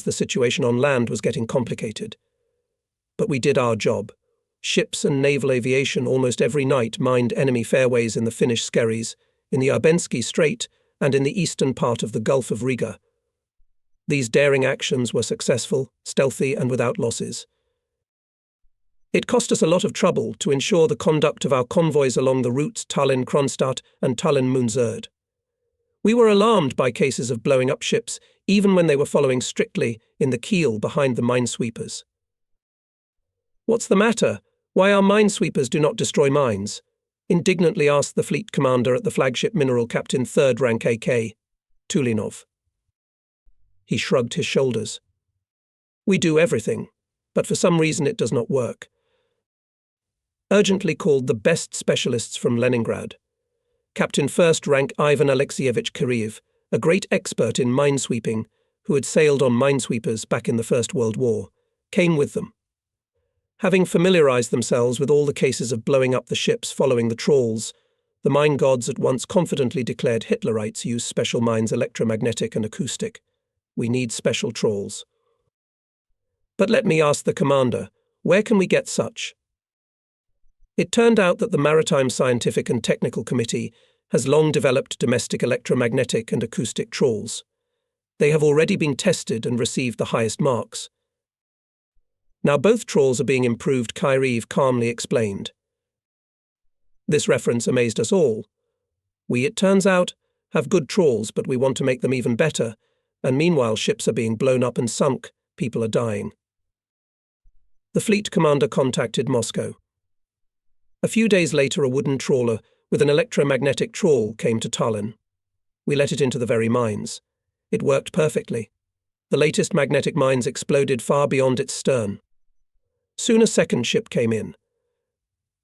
the situation on land was getting complicated. But we did our job. Ships and naval aviation almost every night mined enemy fairways in the Finnish Skerries, in the Abensky Strait, and in the eastern part of the Gulf of Riga. These daring actions were successful, stealthy, and without losses. It cost us a lot of trouble to ensure the conduct of our convoys along the routes Tallinn-Kronstadt and Tallinn-Munzurd. We were alarmed by cases of blowing up ships, even when they were following strictly in the keel behind the minesweepers. "What's the matter? Why our minesweepers do not destroy mines?" indignantly asked the fleet commander at the flagship mineral captain 3rd rank AK, Tulinov. He shrugged his shoulders. "We do everything, but for some reason it does not work." Urgently called the best specialists from Leningrad. Captain 1st rank Ivan Alexeyevich Kiriv, a great expert in minesweeping, who had sailed on minesweepers back in the First World War, came with them. Having familiarized themselves with all the cases of blowing up the ships following the trawls, the mine gods at once confidently declared Hitlerites use special mines, electromagnetic and acoustic. We need special trawls. But let me ask the commander, where can we get such? It turned out that the Maritime Scientific and Technical Committee has long developed domestic electromagnetic and acoustic trawls. They have already been tested and received the highest marks. Now both trawls are being improved, Kiriv calmly explained. This reference amazed us all. We, it turns out, have good trawls, but we want to make them even better, and meanwhile ships are being blown up and sunk, people are dying. The fleet commander contacted Moscow. A few days later, a wooden trawler with an electromagnetic trawl came to Tallinn. We let it into the very mines. It worked perfectly. The latest magnetic mines exploded far beyond its stern. Soon a second ship came in.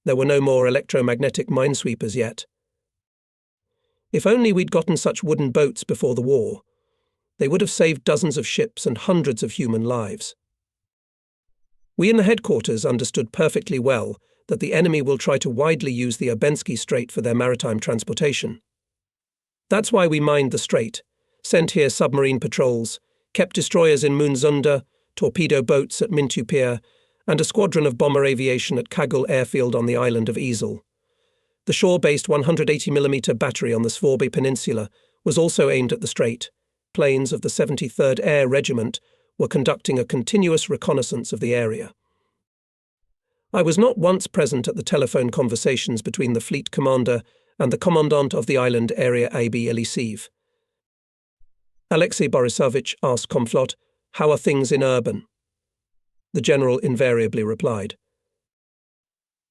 There were no more electromagnetic minesweepers yet. If only we'd gotten such wooden boats before the war, they would have saved dozens of ships and hundreds of human lives. We in the headquarters understood perfectly well that the enemy will try to widely use the Abensky Strait for their maritime transportation. That's why we mined the strait, sent here submarine patrols, kept destroyers in Munzunda, torpedo boats at Mintu Pier, and a squadron of bomber aviation at Kagul airfield on the island of Ezel. The shore-based 180mm battery on the Svobe Peninsula was also aimed at the strait. Planes of the 73rd Air Regiment were conducting a continuous reconnaissance of the area. I was not once present at the telephone conversations between the fleet commander and the commandant of the island area AB Eliseev. Alexei Borisovich asked Komflot, "How are things in Urban?" The general invariably replied,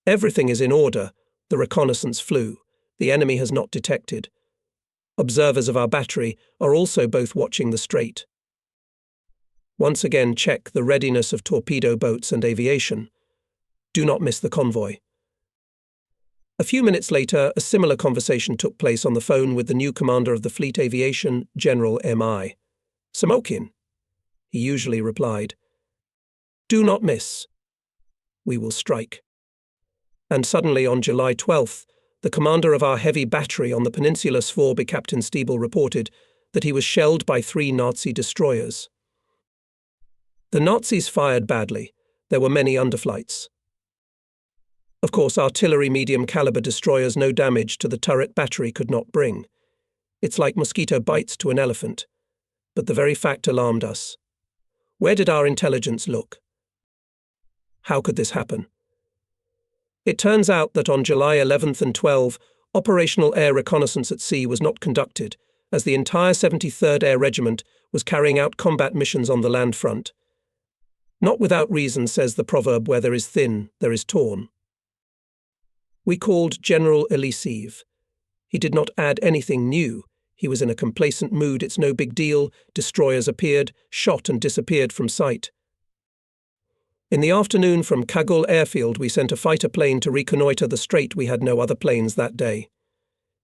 "Everything is in order. The reconnaissance flew. The enemy has not detected. Observers of our battery are also both watching the strait. Once again check the readiness of torpedo boats and aviation. Do not miss the convoy." A few minutes later, a similar conversation took place on the phone with the new commander of the Fleet Aviation, General M.I. "Samokin," he usually replied. "Do not miss. We will strike." And suddenly on July 12th, the commander of our heavy battery on the peninsula Svobe, Captain Stiebel, reported that he was shelled by 3 Nazi destroyers. The Nazis fired badly. There were many underflights. Of course, artillery medium-caliber destroyers no damage to the turret battery could not bring. It's like mosquito bites to an elephant. But the very fact alarmed us. Where did our intelligence look? How could this happen? It turns out that on July 11th and 12th, operational air reconnaissance at sea was not conducted, as the entire 73rd Air Regiment was carrying out combat missions on the land front. Not without reason, says the proverb, where there is thin, there is torn. We called General Eliseev. He did not add anything new. He was in a complacent mood. It's no big deal. Destroyers appeared, shot and disappeared from sight. In the afternoon from Kagul airfield, we sent a fighter plane to reconnoitre the strait. We had no other planes that day.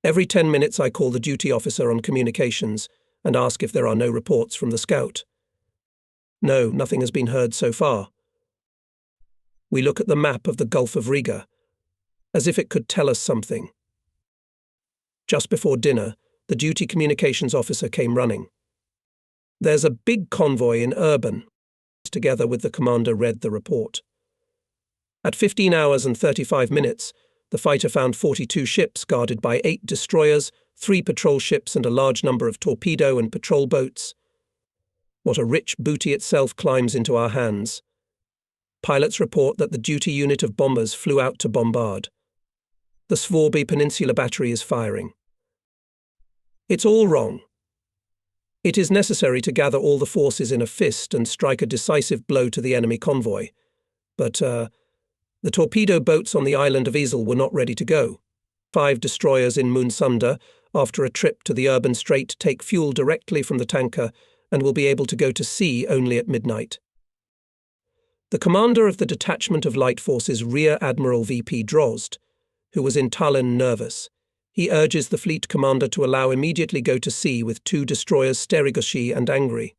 Every 10 minutes I call the duty officer on communications and ask if there are no reports from the scout. No, nothing has been heard so far. We look at the map of the Gulf of Riga, as if it could tell us something. Just before dinner, the duty communications officer came running. There's a big convoy in Urban. Together with the commander read the report. At 15 hours and 35 minutes, the fighter found 42 ships guarded by 8 destroyers, 3 patrol ships and a large number of torpedo and patrol boats. What a rich booty itself climbs into our hands. Pilots report that the duty unit of bombers flew out to bombard. The Svorby Peninsula Battery is firing. It's all wrong. It is necessary to gather all the forces in a fist and strike a decisive blow to the enemy convoy. But the torpedo boats on the island of Isle were not ready to go. 5 destroyers in Moonsunda, after a trip to the urban Strait, take fuel directly from the tanker and will be able to go to sea only at midnight. The commander of the detachment of light forces, Rear Admiral V.P. Drozd, who was in Tallinn, nervous. He urges the fleet commander to allow immediately go to sea with 2 destroyers, Sterigoshi and Angry.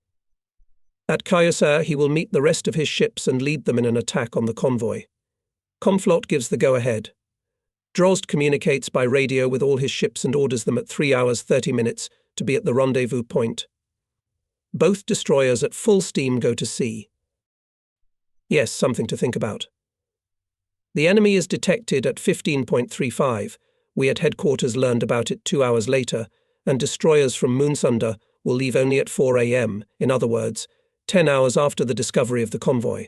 At Kayasa, he will meet the rest of his ships and lead them in an attack on the convoy. Komflot gives the go-ahead. Drozd communicates by radio with all his ships and orders them at 3 hours 30 minutes to be at the rendezvous point. Both destroyers at full steam go to sea. Yes, something to think about. The enemy is detected at 15.35. We at headquarters learned about it 2 hours later, and destroyers from Moonsunda will leave only at 4 a.m., in other words, 10 hours after the discovery of the convoy.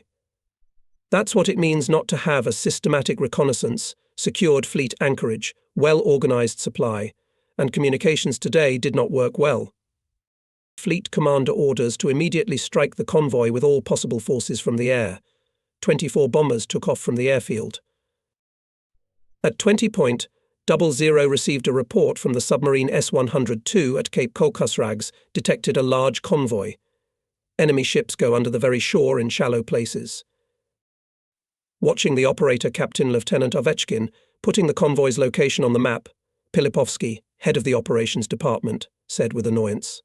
That's what it means not to have a systematic reconnaissance, secured fleet anchorage, well-organized supply, and communications today did not work well. Fleet commander orders to immediately strike the convoy with all possible forces from the air. 24 bombers took off from the airfield. At 20:00 received a report from the submarine S-102 at Cape Kolkasrags detected a large convoy. Enemy ships go under the very shore in shallow places. Watching the operator, Captain Lieutenant Ovechkin, putting the convoy's location on the map, Pilipovsky, head of the operations department, said with annoyance,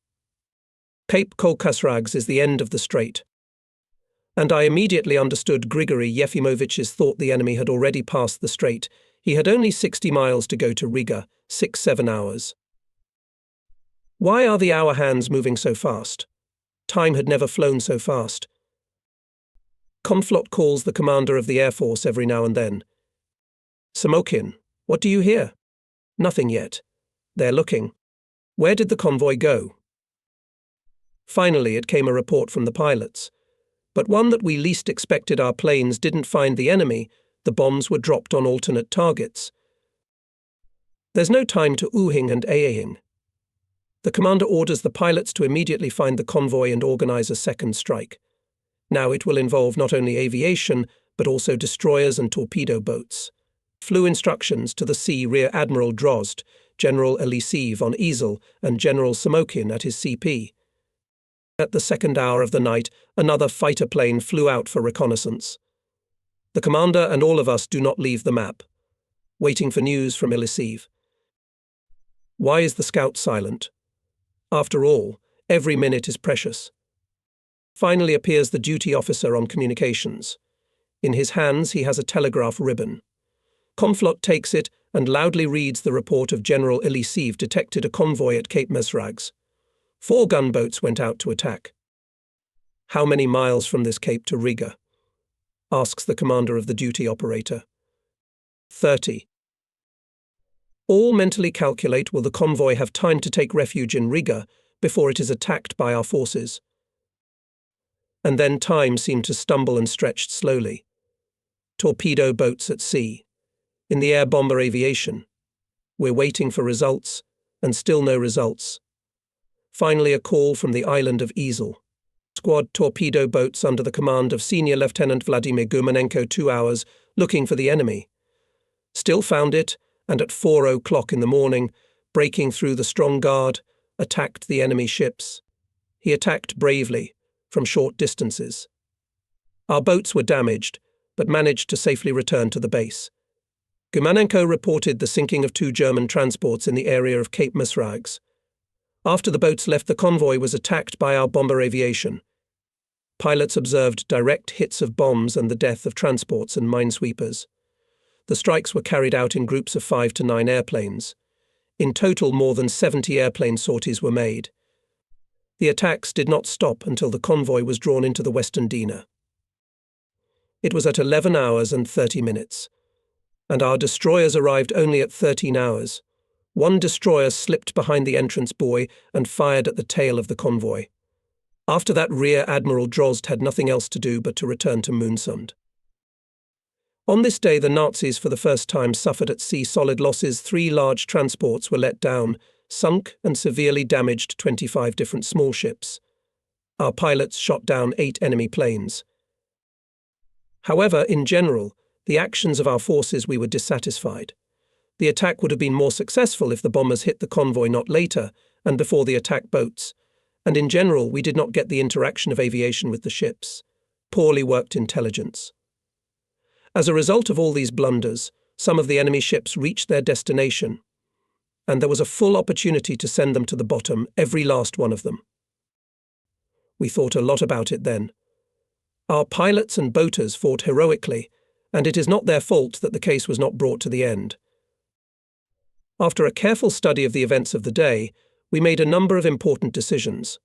"Cape Kolkasrags is the end of the strait." And I immediately understood Grigory Yefimovich's thought the enemy had already passed the strait. He had only 60 miles to go to Riga, 6-7 hours. Why are the hour hands moving so fast? Time had never flown so fast. Komflot calls the commander of the Air Force every now and then. "Samokin, what do you hear?" "Nothing yet. They're looking." "Where did the convoy go?" Finally, it came a report from the pilots. But one that we least expected. Our planes didn't find the enemy. The bombs were dropped on alternate targets. There's no time to oohing and aahing. The commander orders the pilots to immediately find the convoy and organize a second strike. Now it will involve not only aviation, but also destroyers and torpedo boats. Flew instructions to the Sea Rear Admiral Drozd, General Elisiv on Isle, and General Samokin at his CP. At the second hour of the night, another fighter plane flew out for reconnaissance. The commander and all of us do not leave the map, waiting for news from Elisiv. Why is the scout silent? After all, every minute is precious. Finally appears the duty officer on communications. In his hands he has a telegraph ribbon. Komflot takes it and loudly reads the report of General Elisiv detected a convoy at Cape Mesrags. 4 gunboats went out to attack. "How many miles from this cape to Riga?" asks the commander of the duty operator. 30. All mentally calculate, will the convoy have time to take refuge in Riga before it is attacked by our forces? And then time seemed to stumble and stretched slowly. Torpedo boats at sea. In the air bomber aviation. We're waiting for results, and still no results. Finally a call from the island of Isle. Squad torpedo boats under the command of Senior Lieutenant Vladimir Gumanenko 2 hours, looking for the enemy. Still found it, and at 4:00 in the morning, breaking through the strong guard, attacked the enemy ships. He attacked bravely, from short distances. Our boats were damaged, but managed to safely return to the base. Gumanenko reported the sinking of 2 German transports in the area of Cape Mesrags. After the boats left, the convoy was attacked by our bomber aviation. Pilots observed direct hits of bombs and the death of transports and minesweepers. The strikes were carried out in groups of 5 to 9 airplanes. In total, more than 70 airplane sorties were made. The attacks did not stop until the convoy was drawn into the western Dina. It was at 11 hours and 30 minutes, and our destroyers arrived only at 13 hours. One destroyer slipped behind the entrance buoy and fired at the tail of the convoy. After that, Rear Admiral Drozd had nothing else to do but to return to Moonsund. On this day, the Nazis for the first time suffered at sea solid losses. 3 large transports were let down, sunk and severely damaged 25 different small ships. Our pilots shot down 8 enemy planes. However, in general, the actions of our forces, we were dissatisfied. The attack would have been more successful if the bombers hit the convoy not later and before the attack boats, and in general we did not get the interaction of aviation with the ships. Poorly worked intelligence. As a result of all these blunders, some of the enemy ships reached their destination, and there was a full opportunity to send them to the bottom, every last one of them. We thought a lot about it then. Our pilots and boaters fought heroically, and it is not their fault that the case was not brought to the end. After a careful study of the events of the day, we made a number of important decisions.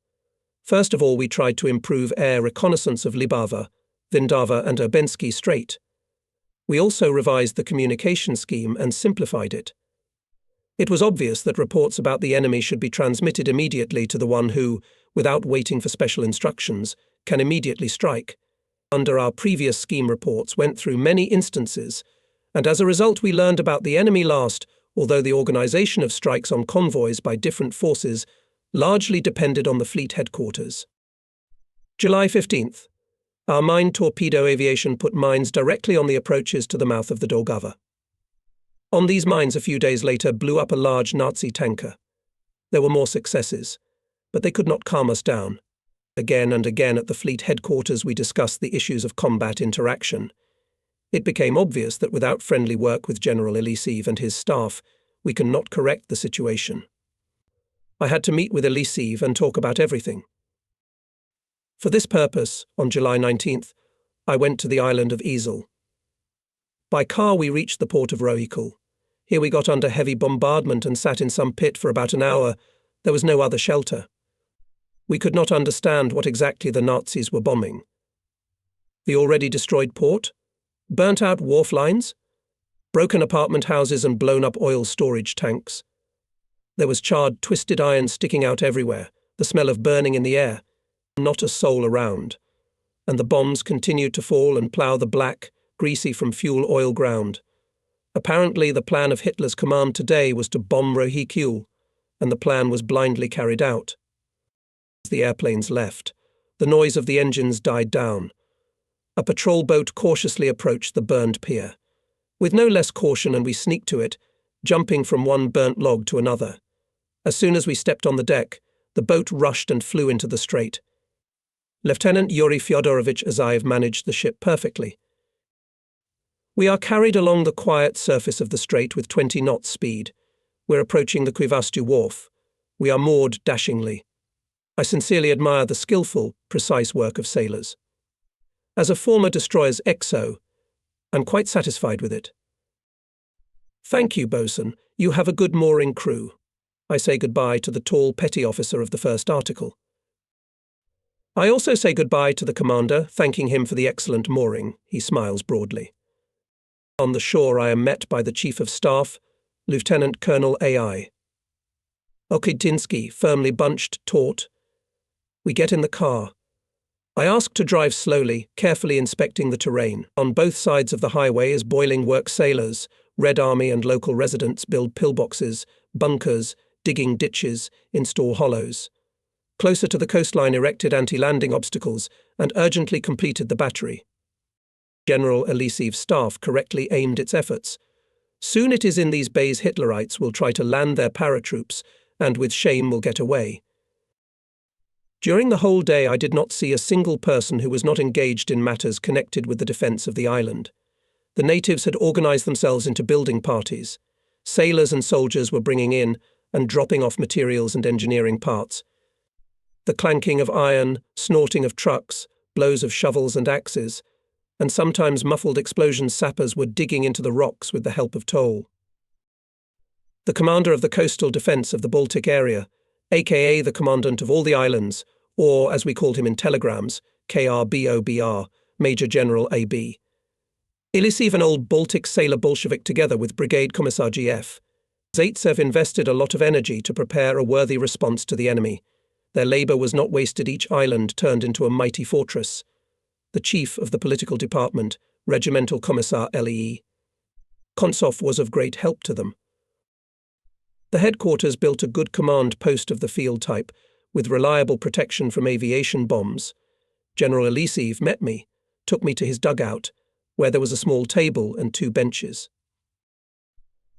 First of all, we tried to improve air reconnaissance of Libava, Vindava and Abensky Strait. We also revised the communication scheme and simplified it. It was obvious that reports about the enemy should be transmitted immediately to the one who, without waiting for special instructions, can immediately strike. Under our previous scheme, reports went through many instances, and as a result we learned about the enemy last, although the organization of strikes on convoys by different forces largely depended on the fleet headquarters. July 15th. Our mine torpedo aviation put mines directly on the approaches to the mouth of the Daugava. On these mines a few days later blew up a large Nazi tanker. There were more successes, but they could not calm us down. Again and again at the fleet headquarters we discussed the issues of combat interaction. It became obvious that without friendly work with General Elisiv and his staff, we cannot correct the situation. I had to meet with Elisiv and talk about everything. For this purpose, on July 19th, I went to the island of Isle. By car we reached the port of Rohikul. Here we got under heavy bombardment and sat in some pit for about an hour. There was no other shelter. We could not understand what exactly the Nazis were bombing. The already destroyed port? Burnt-out wharf lines? Broken apartment houses and blown-up oil storage tanks. There was charred, twisted iron sticking out everywhere, the smell of burning in the air, not a soul around. And the bombs continued to fall and plough the black, greasy from fuel oil ground. Apparently the plan of Hitler's command today was to bomb Rohikul, and the plan was blindly carried out. As the airplanes left, the noise of the engines died down. A patrol boat cautiously approached the burned pier. With no less caution, and we sneaked to it, jumping from one burnt log to another. As soon as we stepped on the deck, the boat rushed and flew into the strait. Lieutenant Yuri Fyodorovich Azaev managed the ship perfectly. We are carried along the quiet surface of the strait with 20 knots speed. We're approaching the Koivisto wharf. We are moored dashingly. I sincerely admire the skillful, precise work of sailors. As a former destroyer's XO, I'm quite satisfied with it. Thank you, bosun. You have a good mooring crew. I say goodbye to the tall petty officer of the first article. I also say goodbye to the commander, thanking him for the excellent mooring. He smiles broadly. On the shore I am met by the Chief of Staff, Lieutenant Colonel A.I. Okitinsky, firmly bunched, taut. We get in the car. I ask to drive slowly, carefully inspecting the terrain. On both sides of the highway is boiling work sailors. Red Army and local residents build pillboxes, bunkers, digging ditches, install hollows. Closer to the coastline erected anti-landing obstacles and urgently completed the battery. General Elisiv's staff correctly aimed its efforts. Soon it is in these bays Hitlerites will try to land their paratroops and with shame will get away. During the whole day I did not see a single person who was not engaged in matters connected with the defence of the island. The natives had organised themselves into building parties. Sailors and soldiers were bringing in and dropping off materials and engineering parts. The clanking of iron, snorting of trucks, blows of shovels and axes, and sometimes muffled explosion sappers were digging into the rocks with the help of toll. The commander of the coastal defence of the Baltic area, aka the commandant of all the islands, or, as we called him in telegrams, KRBOBR, Major General AB. Ilisiv, an old Baltic sailor Bolshevik, together with Brigade Commissar GF. Zaitsev invested a lot of energy to prepare a worthy response to the enemy. Their labour was not wasted. Each island turned into a mighty fortress. The chief of the political department, Regimental Commissar LEE. Kontsov, was of great help to them. The headquarters built a good command post of the field type, with reliable protection from aviation bombs. General Ilisiv met me, took me to his dugout, where there was a small table and 2 benches.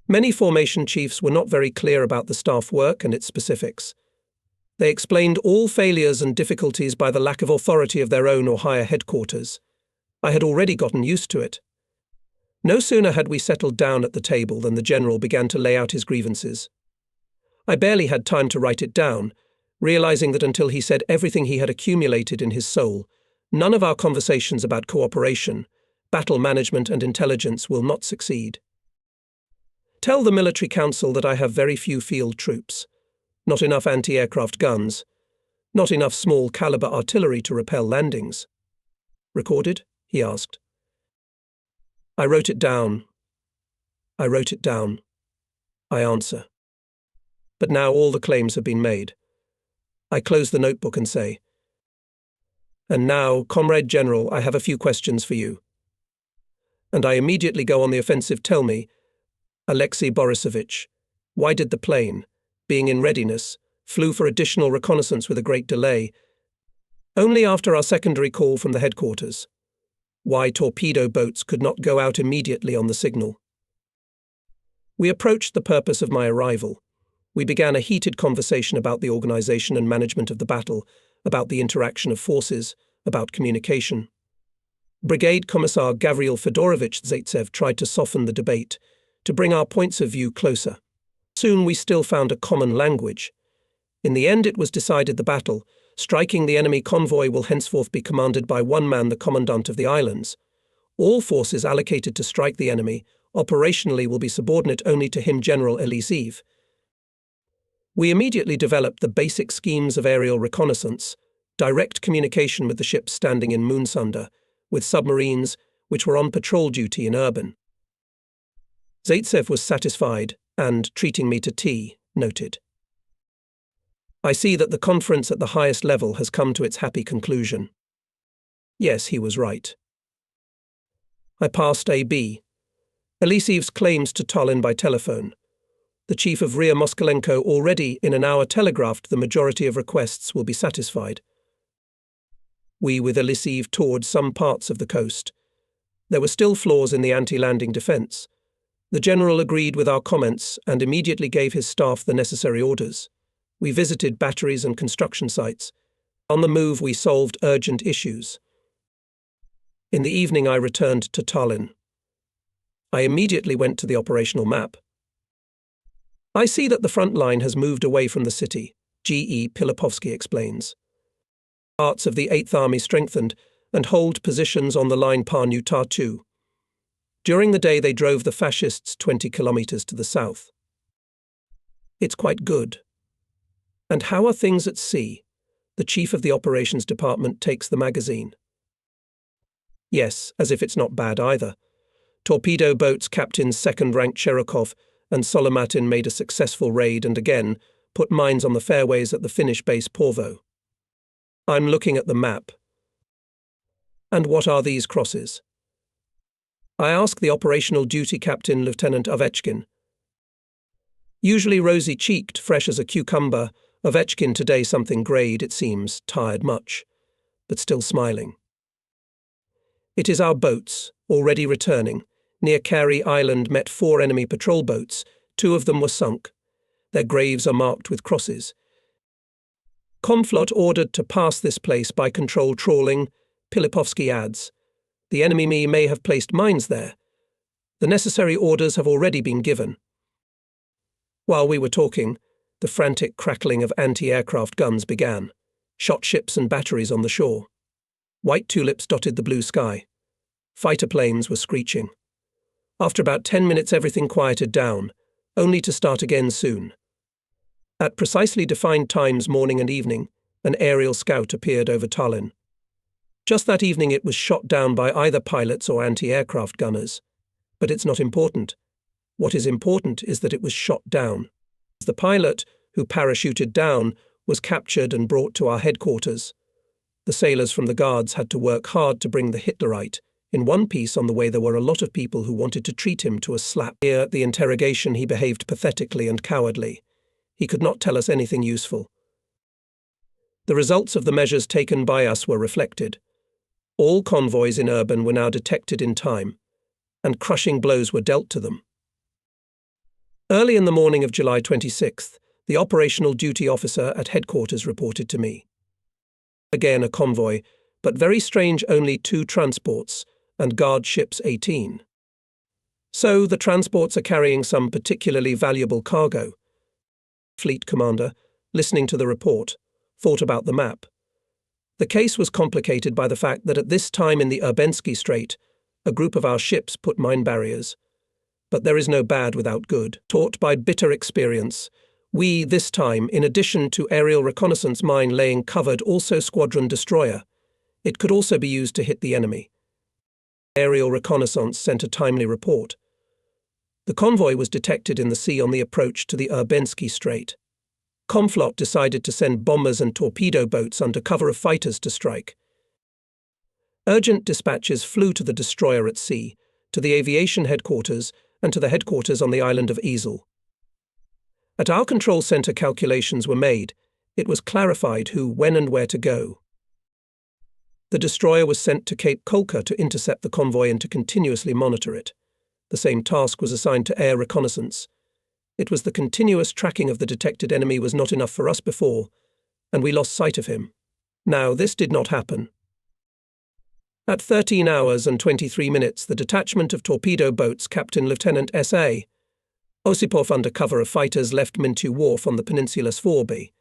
Many formation chiefs were not very clear about the staff work and its specifics. They explained all failures and difficulties by the lack of authority of their own or higher headquarters. I had already gotten used to it. No sooner had we settled down at the table than the general began to lay out his grievances. I barely had time to write it down, realizing that until he said everything he had accumulated in his soul, none of our conversations about cooperation, battle management and intelligence will not succeed. Tell the military council that I have very few field troops, not enough anti-aircraft guns, not enough small-caliber artillery to repel landings. Recorded? He asked. I wrote it down. I wrote it down. I answer. But now all the claims have been made. I close the notebook and say, "And now, Comrade General, I have a few questions for you." And I immediately go on the offensive. Tell me, Alexei Borisovich, why did the plane, being in readiness, flew for additional reconnaissance with a great delay, only after our secondary call from the headquarters? Why torpedo boats could not go out immediately on the signal? We approached the purpose of my arrival. We began a heated conversation about the organization and management of the battle, about the interaction of forces, about communication. Brigade Commissar Gavril Fedorovich Zaitsev tried to soften the debate, to bring our points of view closer. Soon we still found a common language. In the end it was decided the battle, striking the enemy convoy, will henceforth be commanded by one man, the commandant of the islands. All forces allocated to strike the enemy operationally will be subordinate only to him, General Ilisiv. We immediately developed the basic schemes of aerial reconnaissance, direct communication with the ships standing in Moonsunder, with submarines which were on patrol duty in Urban. Zaitsev was satisfied and, treating me to tea, noted, "I see that the conference at the highest level has come to its happy conclusion." Yes, he was right. I passed AB. Elisiv's claims to Tallinn by telephone. The chief of Rear Moskalenko already in an hour telegraphed the majority of requests will be satisfied. We with Ilisiv toured some parts of the coast. There were still flaws in the anti-landing defence. The general agreed with our comments and immediately gave his staff the necessary orders. We visited batteries and construction sites. On the move, we solved urgent issues. In the evening, I returned to Tallinn. I immediately went to the operational map. I see that the front line has moved away from the city, G.E. Pilipovsky explains. Parts of the 8th Army strengthened and hold positions on the line Parnu-Tartu. During the day, they drove the fascists 20 kilometers to the south. It's quite good. And how are things at sea? The chief of the operations department takes the magazine. Yes, as if it's not bad either. Torpedo boats Captains 2nd Rank Cherokov and Solomatin made a successful raid and again put mines on the fairways at the Finnish base Porvoo. I'm looking at the map. And what are these crosses? I ask the operational duty captain, Lieutenant Ovechkin. Usually rosy-cheeked, fresh as a cucumber, Ovechkin today something greyed, it seems, tired much, but still smiling. It is our boats, already returning. Near Carey Island met 4 enemy patrol boats. 2 of them were sunk. Their graves are marked with crosses. Comflot ordered to pass this place by control trawling, Pilipovsky adds. The enemy may have placed mines there. The necessary orders have already been given. While we were talking, the frantic crackling of anti-aircraft guns began. Shot ships and batteries on the shore. White tulips dotted the blue sky. Fighter planes were screeching. After about 10 minutes everything quieted down, only to start again soon. At precisely defined times, morning and evening, an aerial scout appeared over Tallinn. Just that evening it was shot down by either pilots or anti-aircraft gunners. But it's not important. What is important is that it was shot down. The pilot, who parachuted down, was captured and brought to our headquarters. The sailors from the guards had to work hard to bring the Hitlerite. In one piece on the way there were a lot of people who wanted to treat him to a slap. Here at the interrogation he behaved pathetically and cowardly. He could not tell us anything useful. The results of the measures taken by us were reflected. All convoys in Urban were now detected in time, and crushing blows were dealt to them. Early in the morning of July 26th, the operational duty officer at headquarters reported to me. Again a convoy, but very strange, only 2 transports and guard ships 18. So the transports are carrying some particularly valuable cargo. Fleet commander, listening to the report, thought about the map. The case was complicated by the fact that at this time in the Abensky Strait, a group of our ships put mine barriers. But there is no bad without good. Taught by bitter experience, we, this time, in addition to aerial reconnaissance mine laying, covered also squadron destroyer. It could also be used to hit the enemy. Aerial reconnaissance sent a timely report. The convoy was detected in the sea on the approach to the Abensky Strait. Comflot decided to send bombers and torpedo boats under cover of fighters to strike. Urgent dispatches flew to the destroyer at sea, to the aviation headquarters, and to the headquarters on the island of Easel. At our control center calculations were made. It was clarified who, when and where to go. The destroyer was sent to Cape Kolka to intercept the convoy and to continuously monitor it. The same task was assigned to air reconnaissance. It was the continuous tracking of the detected enemy was not enough for us before, and we lost sight of him. Now this did not happen. At 13 hours and 23 minutes, the detachment of torpedo boats Captain Lieutenant S.A. Osipov under cover of fighters left Mintu Wharf on the peninsula Svorby.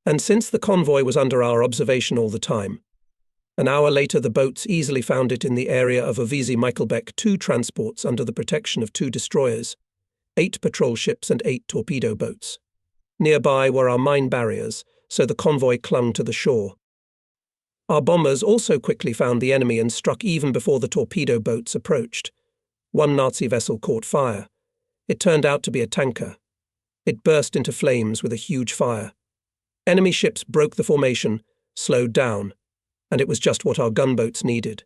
And since the convoy was under our observation all the time, an hour later the boats easily found it in the area of Ovisi Michaelbeck, 2 transports under the protection of 2 destroyers, 8 patrol ships and 8 torpedo boats. Nearby were our mine barriers, so the convoy clung to the shore. Our bombers also quickly found the enemy and struck even before the torpedo boats approached. One Nazi vessel caught fire. It turned out to be a tanker. It burst into flames with a huge fire. Enemy ships broke the formation, slowed down, and it was just what our gunboats needed.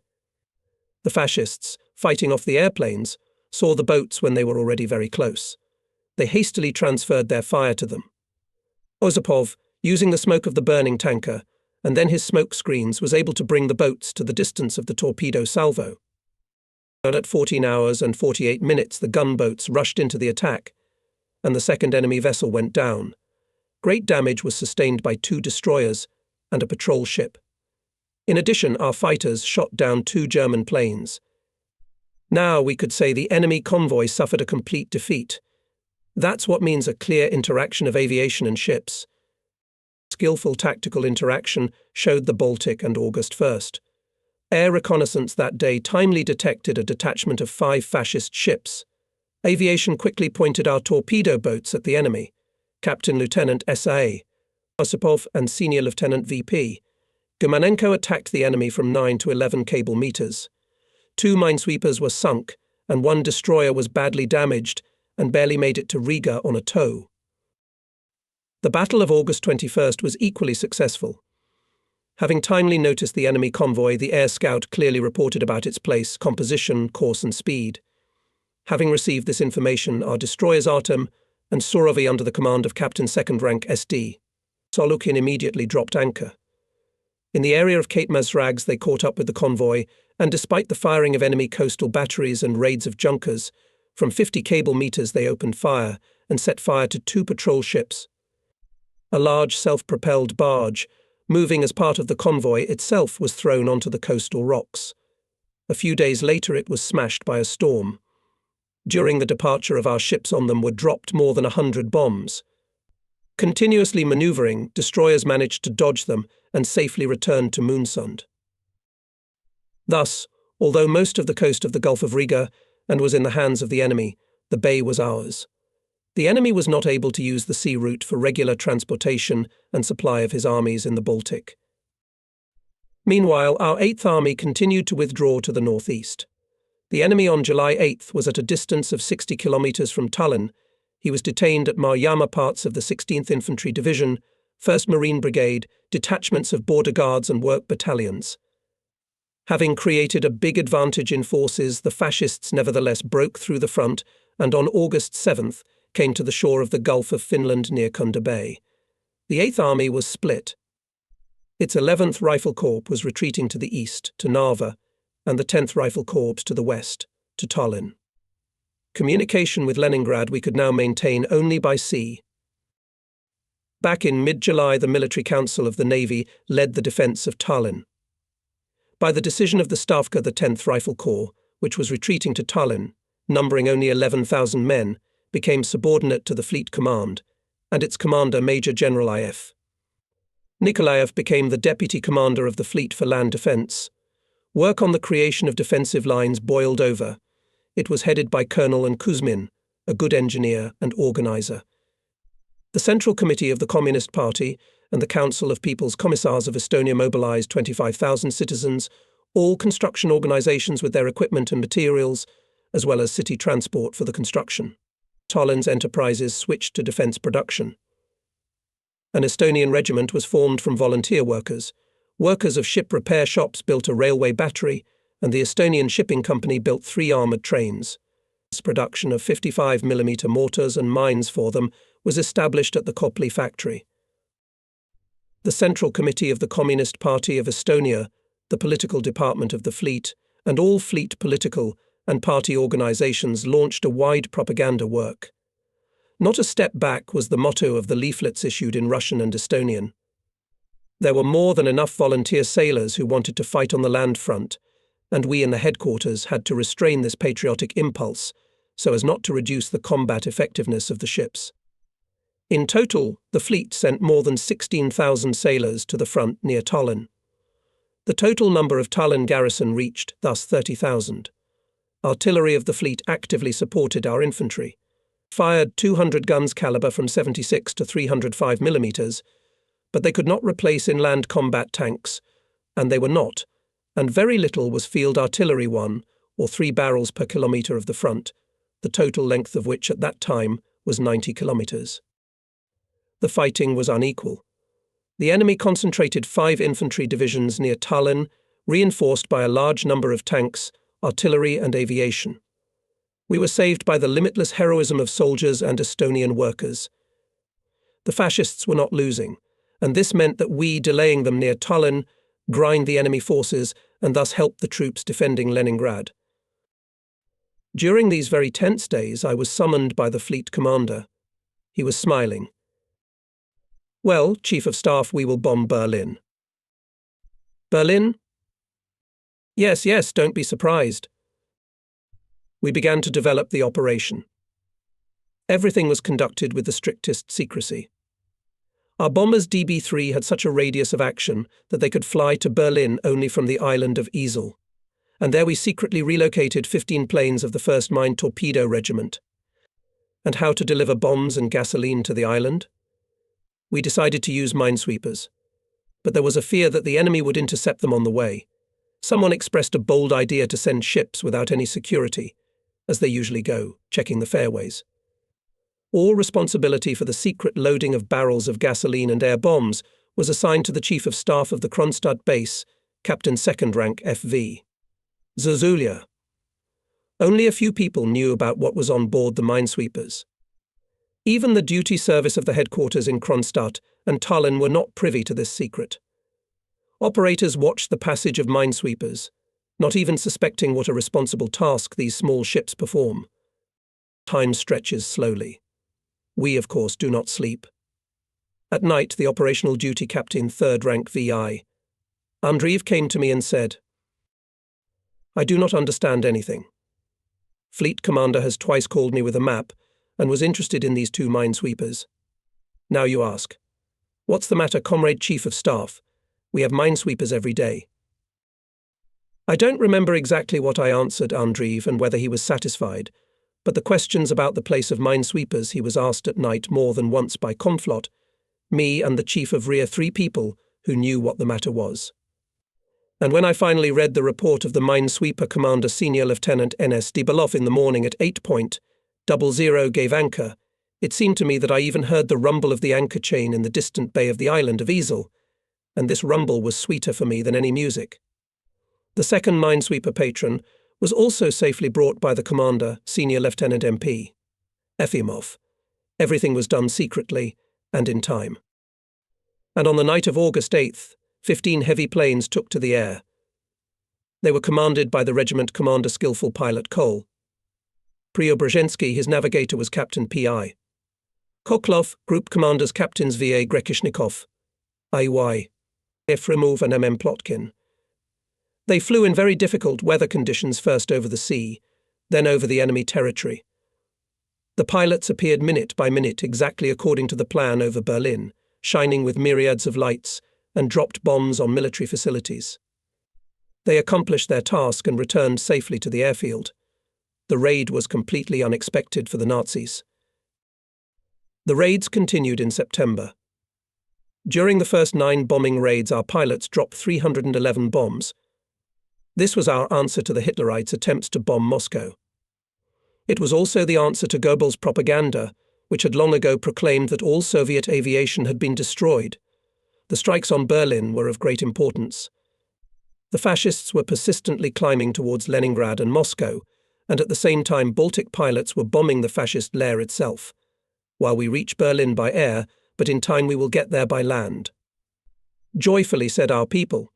The fascists, fighting off the airplanes, saw the boats when they were already very close. They hastily transferred their fire to them. Osipov, using the smoke of the burning tanker, and then his smoke screens, was able to bring the boats to the distance of the torpedo salvo. And at 14 hours and 48 minutes the gunboats rushed into the attack, and the second enemy vessel went down. Great damage was sustained by 2 destroyers and a patrol ship. In addition, our fighters shot down 2 German planes. Now we could say the enemy convoy suffered a complete defeat. That's what means a clear interaction of aviation and ships. Skillful tactical interaction showed the Baltic and August 1st. Air reconnaissance that day timely detected a detachment of 5 fascist ships. Aviation quickly pointed our torpedo boats at the enemy. Captain Lieutenant S.A. Osipov and Senior Lieutenant V.P. Gumanenko attacked the enemy from 9 to 11 cable meters. 2 minesweepers were sunk, and 1 destroyer was badly damaged and barely made it to Riga on a tow. The Battle of August 21st was equally successful. Having timely noticed the enemy convoy, the air scout clearly reported about its place, composition, course and speed. Having received this information, our destroyers Artem and Surovi under the command of Captain 2nd Rank S.D. Solukin immediately dropped anchor. In the area of Cape Mazrags they caught up with the convoy, and despite the firing of enemy coastal batteries and raids of junkers, from 50 cable meters they opened fire and set fire to 2 patrol ships. A large self-propelled barge, moving as part of the convoy itself, was thrown onto the coastal rocks. A few days later it was smashed by a storm. During the departure of our ships on them were dropped more than 100 bombs. Continuously maneuvering, destroyers managed to dodge them and safely returned to Moonsund. Thus, although most of the coast of the Gulf of Riga and was in the hands of the enemy, the bay was ours. The enemy was not able to use the sea route for regular transportation and supply of his armies in the Baltic. Meanwhile, our 8th Army continued to withdraw to the northeast. The enemy on July 8th was at a distance of 60 kilometers from Tallinn. He was detained at Marjama. Parts of the 16th Infantry Division, 1st Marine Brigade, detachments of border guards and work battalions. Having created a big advantage in forces, the fascists nevertheless broke through the front and on August 7th came to the shore of the Gulf of Finland near Kunda Bay. The 8th Army was split. Its 11th Rifle Corps was retreating to the east, to Narva, and the 10th Rifle Corps to the west, to Tallinn. Communication with Leningrad we could now maintain only by sea. Back in mid-July, the Military Council of the Navy led the defence of Tallinn. By the decision of the Stavka, the 10th Rifle Corps, which was retreating to Tallinn, numbering only 11,000 men, became subordinate to the Fleet Command, and its commander, Major General I.F. Nikolaev, became the deputy commander of the Fleet for Land Defence. Work on the creation of defensive lines boiled over. It was headed by Colonel Kuzmin, a good engineer and organizer. The Central Committee of the Communist Party and the Council of People's Commissars of Estonia mobilized 25,000 citizens, all construction organizations with their equipment and materials, as well as city transport for the construction. Tallinn's enterprises switched to defense production. An Estonian regiment was formed from volunteer workers. Workers of ship repair shops built a railway battery, and the Estonian Shipping Company built 3 armoured trains. Production of 55mm mortars and mines for them was established at the Kopli factory. The Central Committee of the Communist Party of Estonia, the political department of the fleet, and all fleet political and party organizations launched a wide propaganda work. Not a step back was the motto of the leaflets issued in Russian and Estonian. There were more than enough volunteer sailors who wanted to fight on the land front, and we in the headquarters had to restrain this patriotic impulse so as not to reduce the combat effectiveness of the ships. In total, the fleet sent more than 16,000 sailors to the front near Tallinn. The total number of Tallinn garrison reached, thus, 30,000. Artillery of the fleet actively supported our infantry, fired 200 guns caliber from 76 to 305 millimeters, but they could not replace inland combat tanks, and they were not, and very little was field artillery 1, or 3 barrels per kilometre of the front, the total length of which at that time was 90 kilometres. The fighting was unequal. The enemy concentrated 5 infantry divisions near Tallinn, reinforced by a large number of tanks, artillery and aviation. We were saved by the limitless heroism of soldiers and Estonian workers. The fascists were not losing, and this meant that we, delaying them near Tallinn, grind the enemy forces and thus helped the troops defending Leningrad. During these very tense days, I was summoned by the fleet commander. He was smiling. "Well, Chief of Staff, we will bomb Berlin." "Berlin?" Yes, don't be surprised." We began to develop the operation. Everything was conducted with the strictest secrecy. Our bombers DB3 had such a radius of action that they could fly to Berlin only from the island of Isle, and there we secretly relocated 15 planes of the 1st Mine Torpedo Regiment. And how to deliver bombs and gasoline to the island? We decided to use minesweepers, but there was a fear that the enemy would intercept them on the way. Someone expressed a bold idea to send ships without any security, as they usually go, checking the fairways. All responsibility for the secret loading of barrels of gasoline and air bombs was assigned to the Chief of Staff of the Kronstadt base, Captain 2nd Rank FV. Zuzulia. Only a few people knew about what was on board the minesweepers. Even the duty service of the headquarters in Kronstadt and Tallinn were not privy to this secret. Operators watched the passage of minesweepers, not even suspecting what a responsible task these small ships perform. Time stretches slowly. We, of course, do not sleep. At night, the operational duty captain 3rd Rank VI, Andreev, came to me and said, "I do not understand anything. Fleet commander has twice called me with a map and was interested in these 2 minesweepers. Now you ask, what's the matter, Comrade Chief of Staff? We have minesweepers every day." I don't remember exactly what I answered Andreev and whether he was satisfied, but the questions about the place of minesweepers he was asked at night more than once by Conflot, me and the chief of rear, 3 people who knew what the matter was. And when I finally read the report of the minesweeper commander Senior Lieutenant N.S. Dibalov in the morning at 8.00 gave anchor, it seemed to me that I even heard the rumble of the anchor chain in the distant bay of the island of Ezel, and this rumble was sweeter for me than any music. The second minesweeper patron was also safely brought by the commander, Senior Lieutenant MP. Efimov. Everything was done secretly and in time. And on the night of August 8th, 15 heavy planes took to the air. They were commanded by the regiment commander, skillful pilot Kol. Preobrazhensky, his navigator, was Captain P.I. Koklov, group commanders Captains V.A. Grekishnikov, I.Y. Efremov and M.M. Plotkin. They flew in very difficult weather conditions, first over the sea, then over the enemy territory. The pilots appeared minute by minute exactly according to the plan over Berlin, shining with myriads of lights, and dropped bombs on military facilities. They accomplished their task and returned safely to the airfield. The raid was completely unexpected for the Nazis. The raids continued in September. During the first 9 bombing raids, our pilots dropped 311 bombs. This was our answer to the Hitlerites' attempts to bomb Moscow. It was also the answer to Goebbels' propaganda, which had long ago proclaimed that all Soviet aviation had been destroyed. The strikes on Berlin were of great importance. The fascists were persistently climbing towards Leningrad and Moscow, and at the same time Baltic pilots were bombing the fascist lair itself. While we reach Berlin by air, but in time we will get there by land. Joyfully, said our people.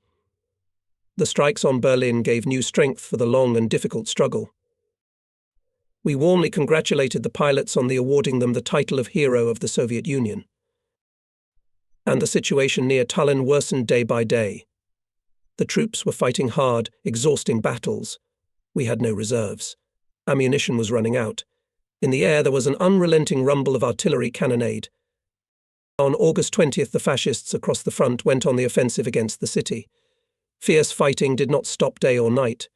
The strikes on Berlin gave new strength for the long and difficult struggle. We warmly congratulated the pilots on the awarding them the title of Hero of the Soviet Union. And the situation near Tallinn worsened day by day. The troops were fighting hard, exhausting battles. We had no reserves. Ammunition was running out. In the air there was an unrelenting rumble of artillery cannonade. On August 20th, the fascists across the front went on the offensive against the city. Fierce fighting did not stop day or night.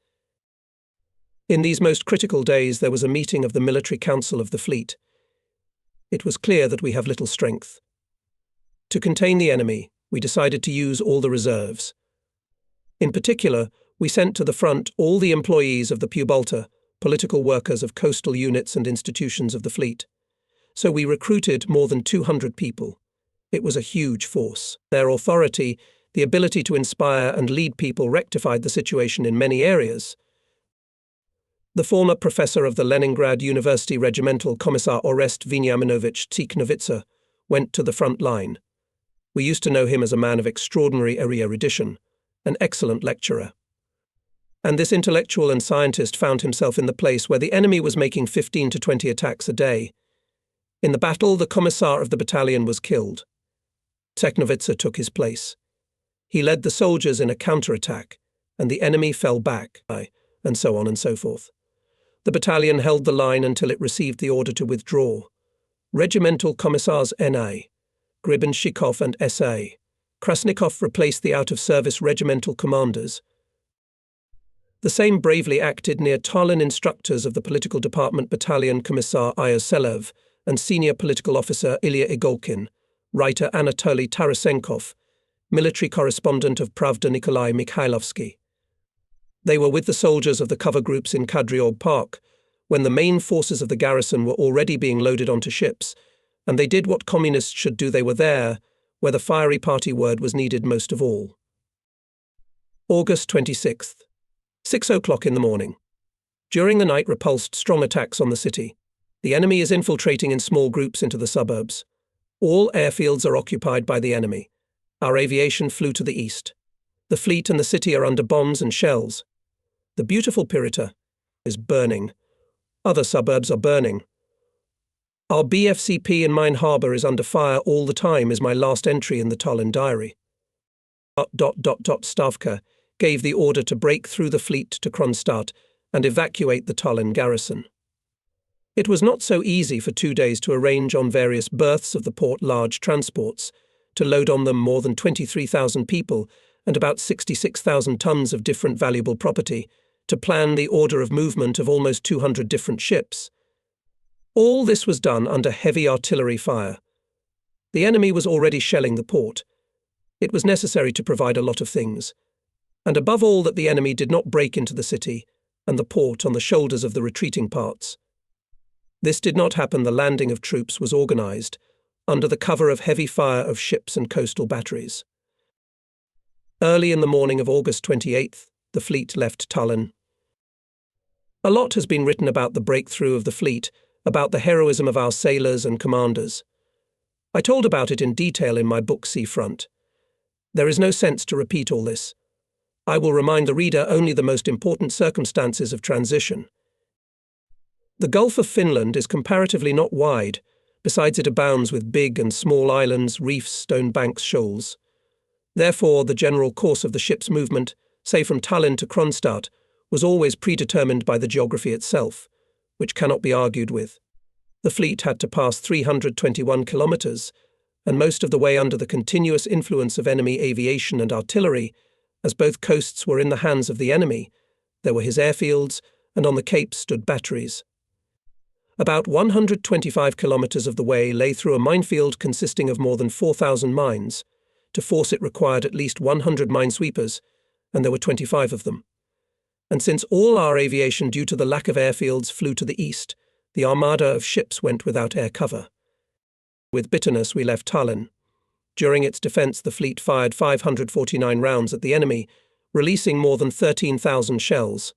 In these most critical days there was a meeting of the Military Council of the Fleet. It was clear that we have little strength. To contain the enemy, we decided to use all the reserves. In particular, we sent to the front all the employees of the Pubalta, political workers of coastal units and institutions of the fleet. So we recruited more than 200 people. It was a huge force. Their authority, the ability to inspire and lead people, rectified the situation in many areas. The former professor of the Leningrad University Regimental Commissar Orest Veniaminovich Tsiknovitsa went to the front line. We used to know him as a man of extraordinary erudition, an excellent lecturer. And this intellectual and scientist found himself in the place where the enemy was making 15 to 20 attacks a day. In the battle, the commissar of the battalion was killed. Tsiknovitsa took his place. He led the soldiers in a counterattack, and the enemy fell back, and so on and so forth. The battalion held the line until it received the order to withdraw. Regimental commissars N.A., Gribenshikov and S.A. Krasnikov replaced the out-of-service regimental commanders. The same bravely acted near Tallinn instructors of the political department battalion Commissar Ioselev and senior political officer Ilya Igolkin, writer Anatoly Tarasenkov, military correspondent of Pravda Nikolai Mikhailovsky. They were with the soldiers of the cover groups in Kadriorg Park when the main forces of the garrison were already being loaded onto ships, and they did what communists should do. They were there where the fiery party word was needed most of all. August 26th. 6 o'clock in the morning. During the night repulsed strong attacks on the city. The enemy is infiltrating in small groups into the suburbs. All airfields are occupied by the enemy. Our aviation flew to the east. The fleet and the city are under bombs and shells. The beautiful Pirita is burning. Other suburbs are burning. Our BFCP in Mine Harbour is under fire all the time, is my last entry in the Tallinn diary. Stavka gave the order to break through the fleet to Kronstadt and evacuate the Tallinn garrison. It was not so easy for 2 days to arrange on various berths of the port large transports, to load on them more than 23,000 people and about 66,000 tons of different valuable property, to plan the order of movement of almost 200 different ships. All this was done under heavy artillery fire. The enemy was already shelling the port. It was necessary to provide a lot of things, and above all that the enemy did not break into the city and the port on the shoulders of the retreating parts. This did not happen. The landing of troops was organised under the cover of heavy fire of ships and coastal batteries. Early in the morning of August 28th, the fleet left Tallinn. A lot has been written about the breakthrough of the fleet, about the heroism of our sailors and commanders. I told about it in detail in my book Seafront. There is no sense to repeat all this. I will remind the reader only the most important circumstances of transition. The Gulf of Finland is comparatively not wide. Besides, it abounds with big and small islands, reefs, stone banks, shoals. Therefore, the general course of the ship's movement, say from Tallinn to Kronstadt, was always predetermined by the geography itself, which cannot be argued with. The fleet had to pass 321 kilometres, and most of the way under the continuous influence of enemy aviation and artillery, as both coasts were in the hands of the enemy. There were his airfields, and on the capes stood batteries. About 125 kilometres of the way lay through a minefield consisting of more than 4,000 mines. To force it required at least 100 minesweepers, and there were 25 of them. And since all our aviation due to the lack of airfields flew to the east, the armada of ships went without air cover. With bitterness we left Tallinn. During its defence the fleet fired 549 rounds at the enemy, releasing more than 13,000 shells.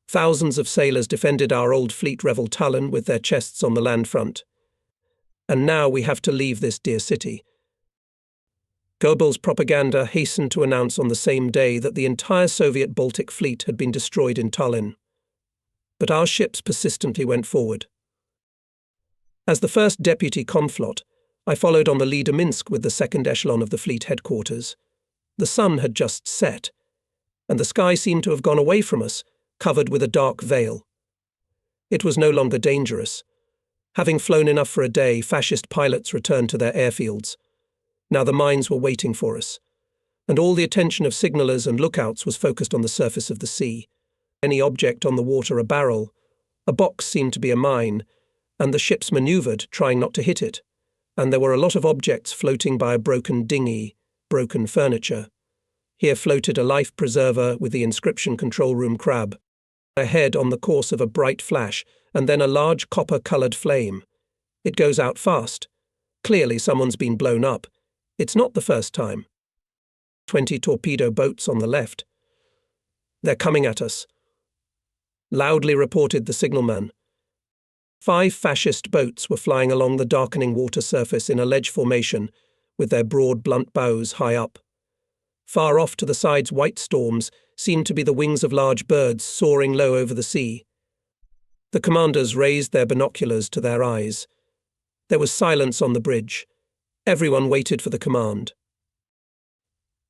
Thousands of sailors defended our old fleet revel Tallinn with their chests on the land front. And now we have to leave this dear city. Goebbels' propaganda hastened to announce on the same day that the entire Soviet Baltic fleet had been destroyed in Tallinn. But our ships persistently went forward. As the first deputy conflot, I followed on the leader Minsk with the second echelon of the fleet headquarters. The sun had just set, and the sky seemed to have gone away from us, covered with a dark veil. It was no longer dangerous. Having flown enough for a day, fascist pilots returned to their airfields. Now the mines were waiting for us, and all the attention of signallers and lookouts was focused on the surface of the sea. Any object on the water, a barrel, a box seemed to be a mine, and the ships manoeuvred, trying not to hit it. And there were a lot of objects floating by a broken dinghy, broken furniture. Here floated a life preserver with the inscription "Control Room Crab." Ahead on the course of a bright flash, and then a large copper-coloured flame. It goes out fast. Clearly someone's been blown up. It's not the first time. 20 torpedo boats on the left. They're coming at us, loudly reported the signalman. 5 fascist boats were flying along the darkening water surface in a ledge formation, with their broad blunt bows high up. Far off to the sides white storms seemed to be the wings of large birds soaring low over the sea. The commanders raised their binoculars to their eyes. There was silence on the bridge. Everyone waited for the command.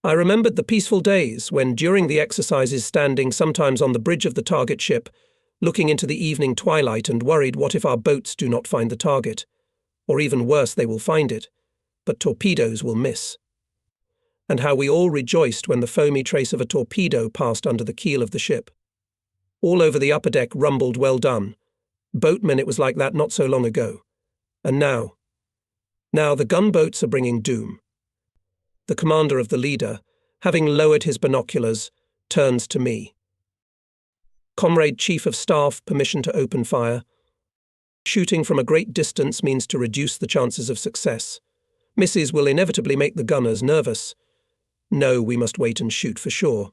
I remembered the peaceful days when, during the exercises, standing sometimes on the bridge of the target ship, looking into the evening twilight and worried, what if our boats do not find the target? Or even worse, they will find it, but torpedoes will miss. And how we all rejoiced when the foamy trace of a torpedo passed under the keel of the ship. All over the upper deck rumbled, "Well done." Boatmen, it was like that not so long ago. And now the gunboats are bringing doom. The commander of the leader, having lowered his binoculars, turns to me. "Comrade Chief of Staff, permission to open fire. Shooting from a great distance means to reduce the chances of success. Misses will inevitably make the gunners nervous. No, we must wait and shoot for sure.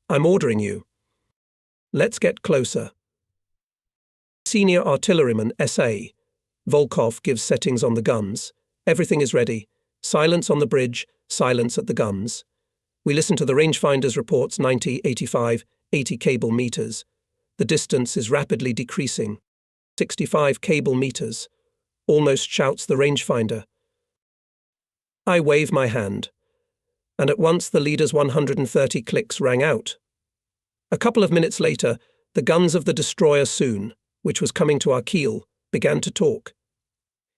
I'm ordering you. Let's get closer." Senior artilleryman S.A. Volkov gives settings on the guns. Everything is ready. Silence on the bridge, silence at the guns. We listen to the rangefinder's reports, 90, 85, 80 cable meters. The distance is rapidly decreasing. 65 cable meters. Almost, shouts the rangefinder. I wave my hand, and at once the leader's 130 clicks rang out. A couple of minutes later, the guns of the destroyer Soon, which was coming to our keel, began to talk.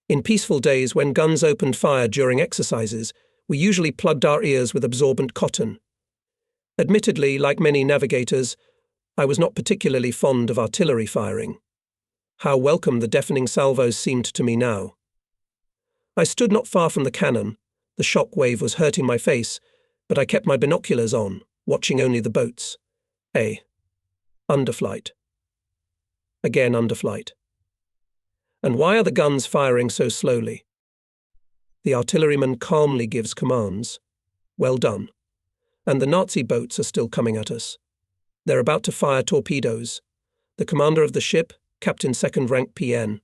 In peaceful days, when guns opened fire during exercises, we usually plugged our ears with absorbent cotton. Admittedly, like many navigators, I was not particularly fond of artillery firing. How welcome the deafening salvos seemed to me now. I stood not far from the cannon. The shock wave was hurting my face, but I kept my binoculars on, watching only the boats. Underflight. Again underflight. And why are the guns firing so slowly? The artilleryman calmly gives commands. Well done. And the Nazi boats are still coming at us. They're about to fire torpedoes. The commander of the ship, Captain Second Rank PN.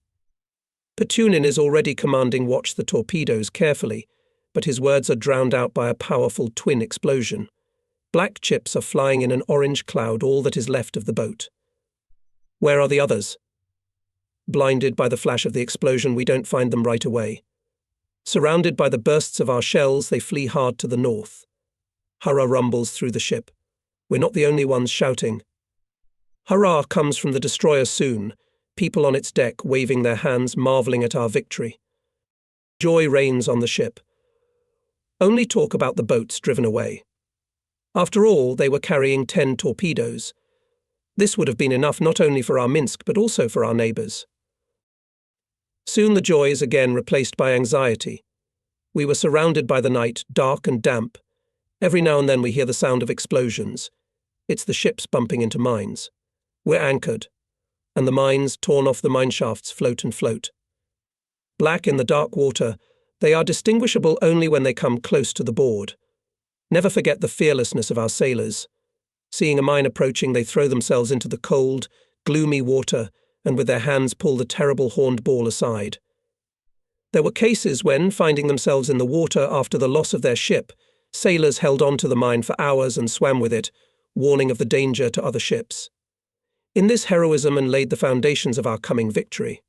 Petunin is already commanding watch the torpedoes carefully, but his words are drowned out by a powerful twin explosion. Black chips are flying in an orange cloud, all that is left of the boat. Where are the others? Blinded by the flash of the explosion, we don't find them right away. Surrounded by the bursts of our shells, they flee hard to the north. Hurrah rumbles through the ship. We're not the only ones shouting. Hurrah comes from the destroyer soon, people on its deck waving their hands, marvelling at our victory. Joy reigns on the ship. Only talk about the boats driven away. After all, they were carrying 10 torpedoes. This would have been enough not only for our Minsk, but also for our neighbours. Soon the joy is again replaced by anxiety. We were surrounded by the night, dark and damp. Every now and then we hear the sound of explosions. It's the ships bumping into mines. We're anchored, and the mines, torn off the mineshafts, float and float. Black in the dark water, they are distinguishable only when they come close to the board. Never forget the fearlessness of our sailors. Seeing a mine approaching, they throw themselves into the cold, gloomy water and with their hands pull the terrible horned ball aside. There were cases when, finding themselves in the water after the loss of their ship, sailors held on to the mine for hours and swam with it, warning of the danger to other ships. In this heroism and laid the foundations of our coming victory.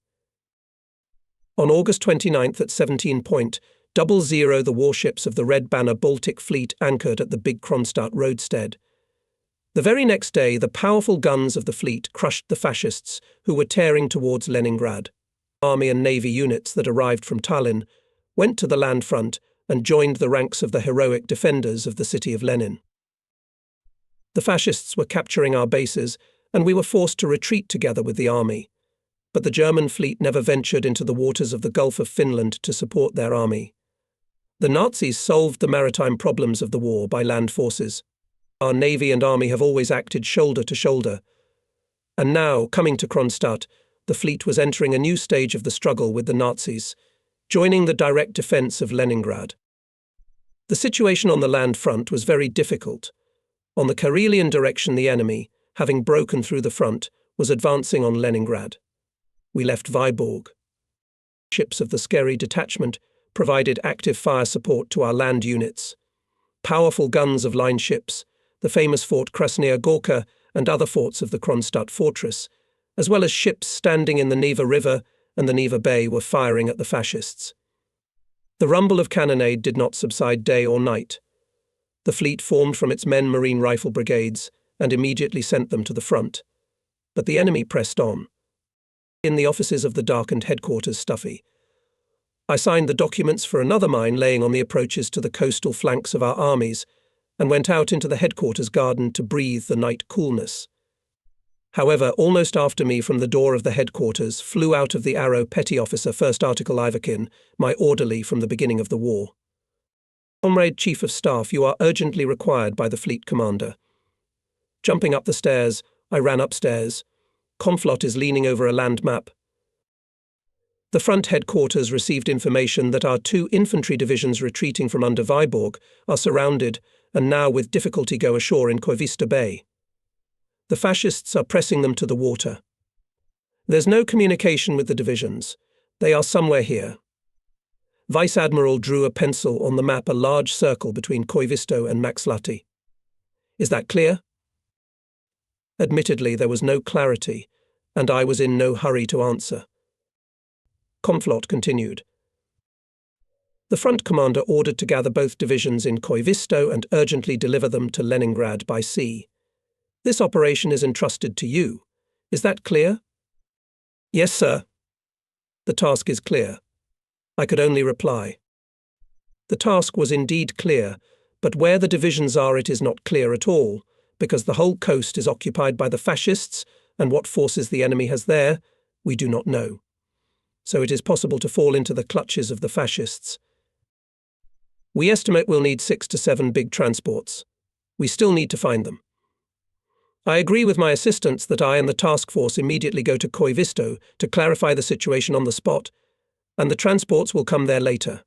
On August 29th at 17:00, the warships of the Red Banner Baltic Fleet anchored at the big Kronstadt roadstead. The very next day, the powerful guns of the fleet crushed the fascists who were tearing towards Leningrad. Army and navy units that arrived from Tallinn went to the land front and joined the ranks of the heroic defenders of the city of Lenin. The fascists were capturing our bases, and we were forced to retreat together with the army. But the German fleet never ventured into the waters of the Gulf of Finland to support their army. The Nazis solved the maritime problems of the war by land forces. Our navy and army have always acted shoulder to shoulder. And now, coming to Kronstadt, the fleet was entering a new stage of the struggle with the Nazis, joining the direct defence of Leningrad. The situation on the land front was very difficult. On the Karelian direction, the enemy, having broken through the front, was advancing on Leningrad. We left Vyborg. Ships of the Scary Detachment provided active fire support to our land units. Powerful guns of line ships, the famous Fort Krasnaya Gorka and other forts of the Kronstadt fortress, as well as ships standing in the Neva River and the Neva Bay, were firing at the fascists. The rumble of cannonade did not subside day or night. The fleet formed from its men marine rifle brigades and immediately sent them to the front. But the enemy pressed on. In the offices of the darkened headquarters stuffy. I signed the documents for another mine laying on the approaches to the coastal flanks of our armies, and went out into the headquarters garden to breathe the night coolness. However, almost after me from the door of the headquarters flew out of the arrow petty officer First Article Ivakin, my orderly from the beginning of the war. Comrade Chief of Staff, you are urgently required by the fleet commander. Jumping up the stairs, I ran upstairs. Conflot is leaning over a land map. The front headquarters received information that our 2 infantry divisions retreating from under Vyborg are surrounded and now with difficulty go ashore in Koivisto Bay. The fascists are pressing them to the water. There's no communication with the divisions. They are somewhere here. Vice Admiral drew a pencil on the map, a large circle between Koivisto and Maxlati. Is that clear? Admittedly, there was no clarity, and I was in no hurry to answer. Conflot continued. The front commander ordered to gather both divisions in Koivisto and urgently deliver them to Leningrad by sea. This operation is entrusted to you. Is that clear? Yes, sir. The task is clear. I could only reply. The task was indeed clear, but where the divisions are it is not clear at all, because the whole coast is occupied by the fascists, and what forces the enemy has there, We do not know. So it is possible to fall into the clutches of the fascists. We estimate we'll need 6 to 7 big transports. We still need to find them. I agree with my assistants that I and the task force immediately go to Koivisto to clarify the situation on the spot, and the transports will come there later.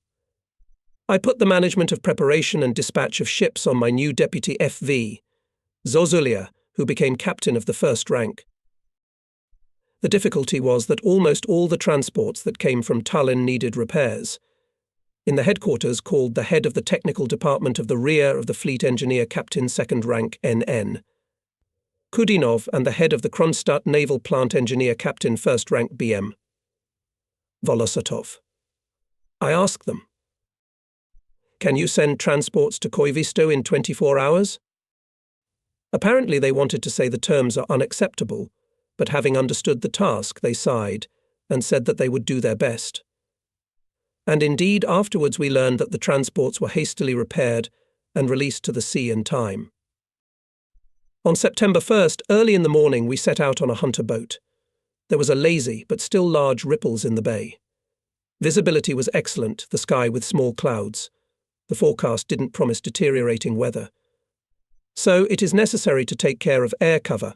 I put the management of preparation and dispatch of ships on my new deputy FV, Zozulia, who became captain of the first rank. The difficulty was that almost all the transports that came from Tallinn needed repairs. In the headquarters, called the head of the technical department of the rear of the fleet engineer captain second rank NN, Kudinov, and the head of the Kronstadt naval plant engineer captain first rank BM, Volosatov. I asked them, "Can you send transports to Koivisto in 24 hours?" Apparently they wanted to say the terms are unacceptable, but having understood the task, they sighed and said that they would do their best. And indeed, afterwards we learned that the transports were hastily repaired and released to the sea in time. On September 1st, early in the morning, we set out on a hunter boat. There was a lazy but still large ripples in the bay. Visibility was excellent, the sky with small clouds. The forecast didn't promise deteriorating weather. So it is necessary to take care of air cover.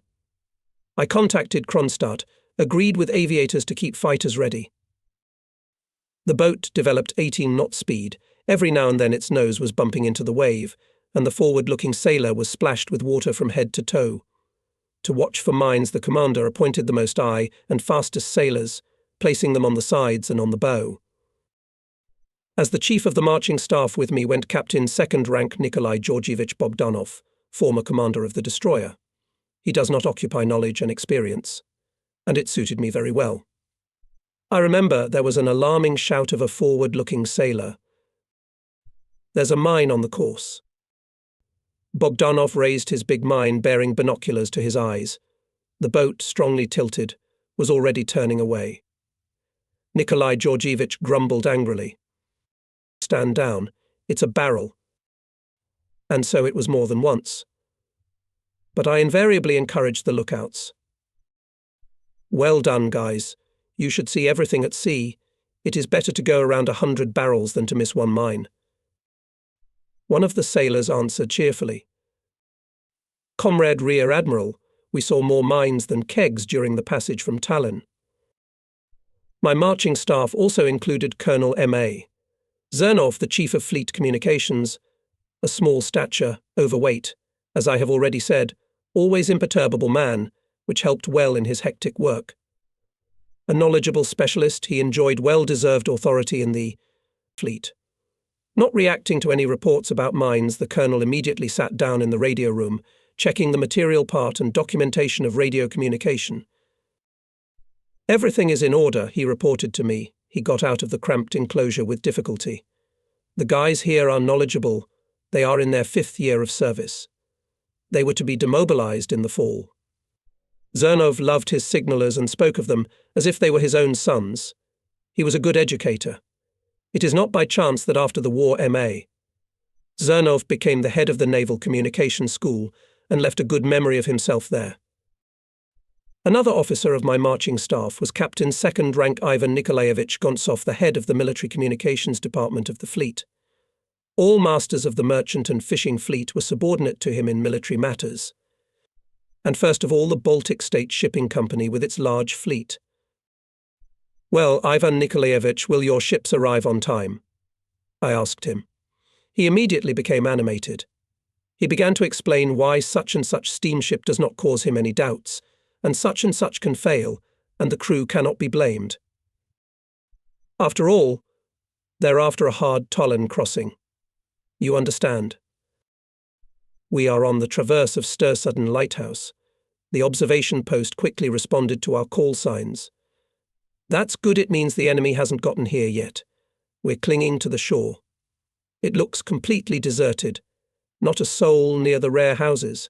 I contacted Kronstadt, agreed with aviators to keep fighters ready. The boat developed 18 knot speed. Every now and then its nose was bumping into the wave, and the forward-looking sailor was splashed with water from head to toe. To watch for mines, the commander appointed the most eye and fastest sailors, placing them on the sides and on the bow. As the chief of the marching staff with me went Captain second rank Nikolai Georgievich Bogdanov, former commander of the destroyer. He does not occupy knowledge and experience, and it suited me very well. I remember there was an alarming shout of a forward-looking sailor. "There's a mine on the course." Bogdanov raised his big mine, bearing binoculars to his eyes. The boat, strongly tilted, was already turning away. Nikolai Georgievich grumbled angrily. "Stand down. It's a barrel." And so it was more than once. But I invariably encouraged the lookouts. "Well done, guys. You should see everything at sea. It is better to go around 100 barrels than to miss one mine." One of the sailors answered cheerfully, "Comrade Rear Admiral, we saw more mines than kegs during the passage from Tallinn." My marching staff also included Colonel M.A. Zernov, the Chief of Fleet Communications, a small stature, overweight, as I have already said, always imperturbable man, which helped well in his hectic work. A knowledgeable specialist, he enjoyed well-deserved authority in the fleet. Not reacting to any reports about mines, the colonel immediately sat down in the radio room, checking the material part and documentation of radio communication. "Everything is in order," he reported to me. He got out of the cramped enclosure with difficulty. "The guys here are knowledgeable. They are in their 5th year of service. They were to be demobilized in the fall." Zernov loved his signalers and spoke of them as if they were his own sons. He was a good educator. It is not by chance that after the war M.A. Zernov became the head of the Naval Communication School and left a good memory of himself there. Another officer of my marching staff was Captain second rank Ivan Nikolaevich Gontsov, the head of the Military Communications Department of the fleet. All masters of the merchant and fishing fleet were subordinate to him in military matters. And first of all, the Baltic State Shipping Company with its large fleet. "Well, Ivan Nikolaevich, will your ships arrive on time?" I asked him. He immediately became animated. He began to explain why such and such steamship does not cause him any doubts, and such can fail, and the crew cannot be blamed. After all, they're after a hard Tallinn crossing. You understand? We are on the traverse of Stursuddon Lighthouse. The observation post quickly responded to our call signs. "That's good, it means the enemy hasn't gotten here yet. We're clinging to the shore. It looks completely deserted. Not a soul near the rare houses.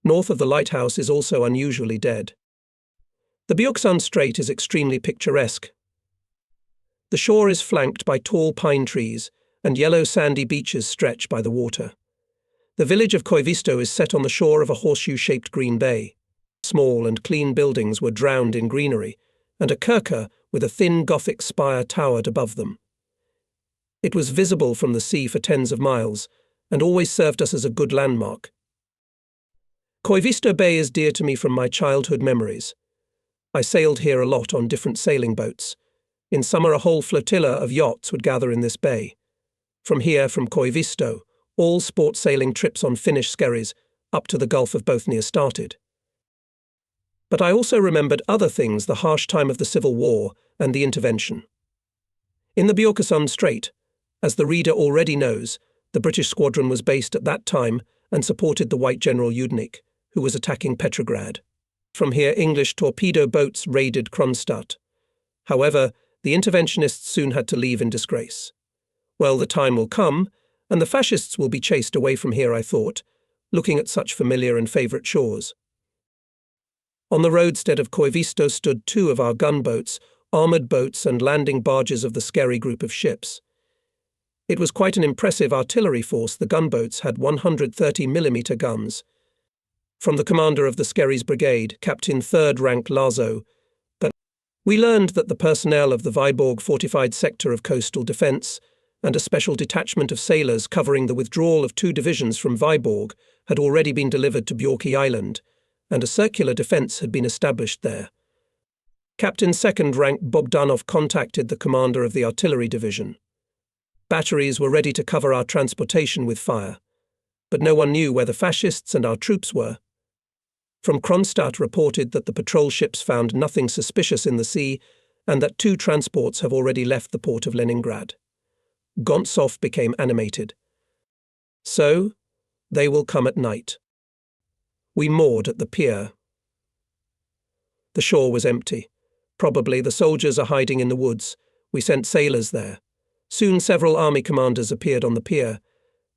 North of the lighthouse is also unusually dead. The Buksan Strait is extremely picturesque. The shore is flanked by tall pine trees, and yellow sandy beaches stretch by the water. The village of Koivisto is set on the shore of a horseshoe-shaped green bay. Small and clean buildings were drowned in greenery, and a Kirke with a thin Gothic spire towered above them. It was visible from the sea for tens of miles, and always served us as a good landmark. Koivisto Bay is dear to me from my childhood memories. I sailed here a lot on different sailing boats. In summer, a whole flotilla of yachts would gather in this bay. From here, from Koivisto, all sport sailing trips on Finnish skerries up to the Gulf of Bothnia started. But I also remembered other things, the harsh time of the Civil War and the intervention. In the Björkesund Strait, as the reader already knows, the British squadron was based at that time and supported the White General Yudenich, who was attacking Petrograd. From here, English torpedo boats raided Kronstadt. However, the interventionists soon had to leave in disgrace. Well, the time will come, and the fascists will be chased away from here, I thought, looking at such familiar and favourite shores. On the roadstead of Koivisto stood 2 of our gunboats, armoured boats and landing barges of the Skerry group of ships. It was quite an impressive artillery force. The gunboats had 130mm guns. From the commander of the Skerries Brigade, Captain 3rd rank Lazo, but we learned that the personnel of the Vyborg fortified sector of coastal defence and a special detachment of sailors covering the withdrawal of 2 divisions from Vyborg had already been delivered to Bjorky Island, and a circular defence had been established there. Captain 2nd rank Bogdanov contacted the commander of the artillery division. Batteries were ready to cover our transportation with fire, but no one knew where the fascists and our troops were. From Kronstadt reported that the patrol ships found nothing suspicious in the sea and that 2 transports have already left the port of Leningrad. Gontsov became animated. So, they will come at night. We moored at the pier. The shore was empty. Probably the soldiers are hiding in the woods. We sent sailors there. Soon several army commanders appeared on the pier.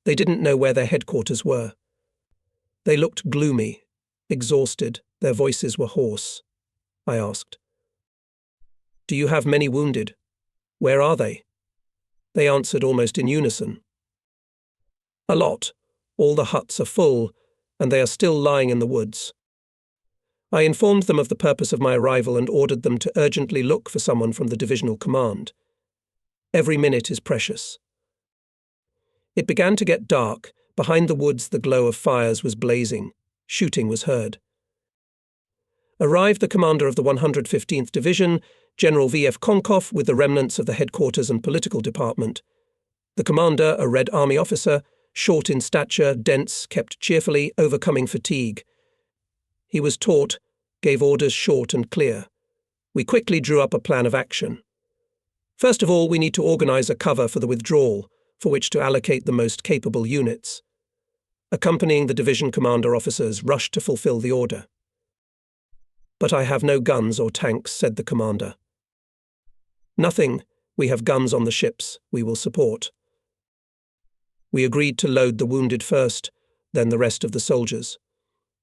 They didn't know where their headquarters were. They looked gloomy, exhausted. Their voices were hoarse. I asked, "Do you have many wounded? Where are they?" They answered almost in unison, "A lot. All the huts are full, and they are still lying in the woods." I informed them of the purpose of my arrival and ordered them to urgently look for someone from the divisional command. Every minute is precious. It began to get dark. Behind the woods the glow of fires was blazing. Shooting was heard. Arrived the commander of the 115th Division, General V.F. Konkov, with the remnants of the headquarters and political department. The commander, a Red Army officer, short in stature, dense, kept cheerfully, overcoming fatigue. He was taught, gave orders short and clear. We quickly drew up a plan of action. First of all, we need to organize a cover for the withdrawal, for which to allocate the most capable units. Accompanying the division commander officers rushed to fulfill the order. "But I have no guns or tanks," said the commander. "Nothing. We have guns on the ships. We will support." We agreed to load the wounded first, then the rest of the soldiers.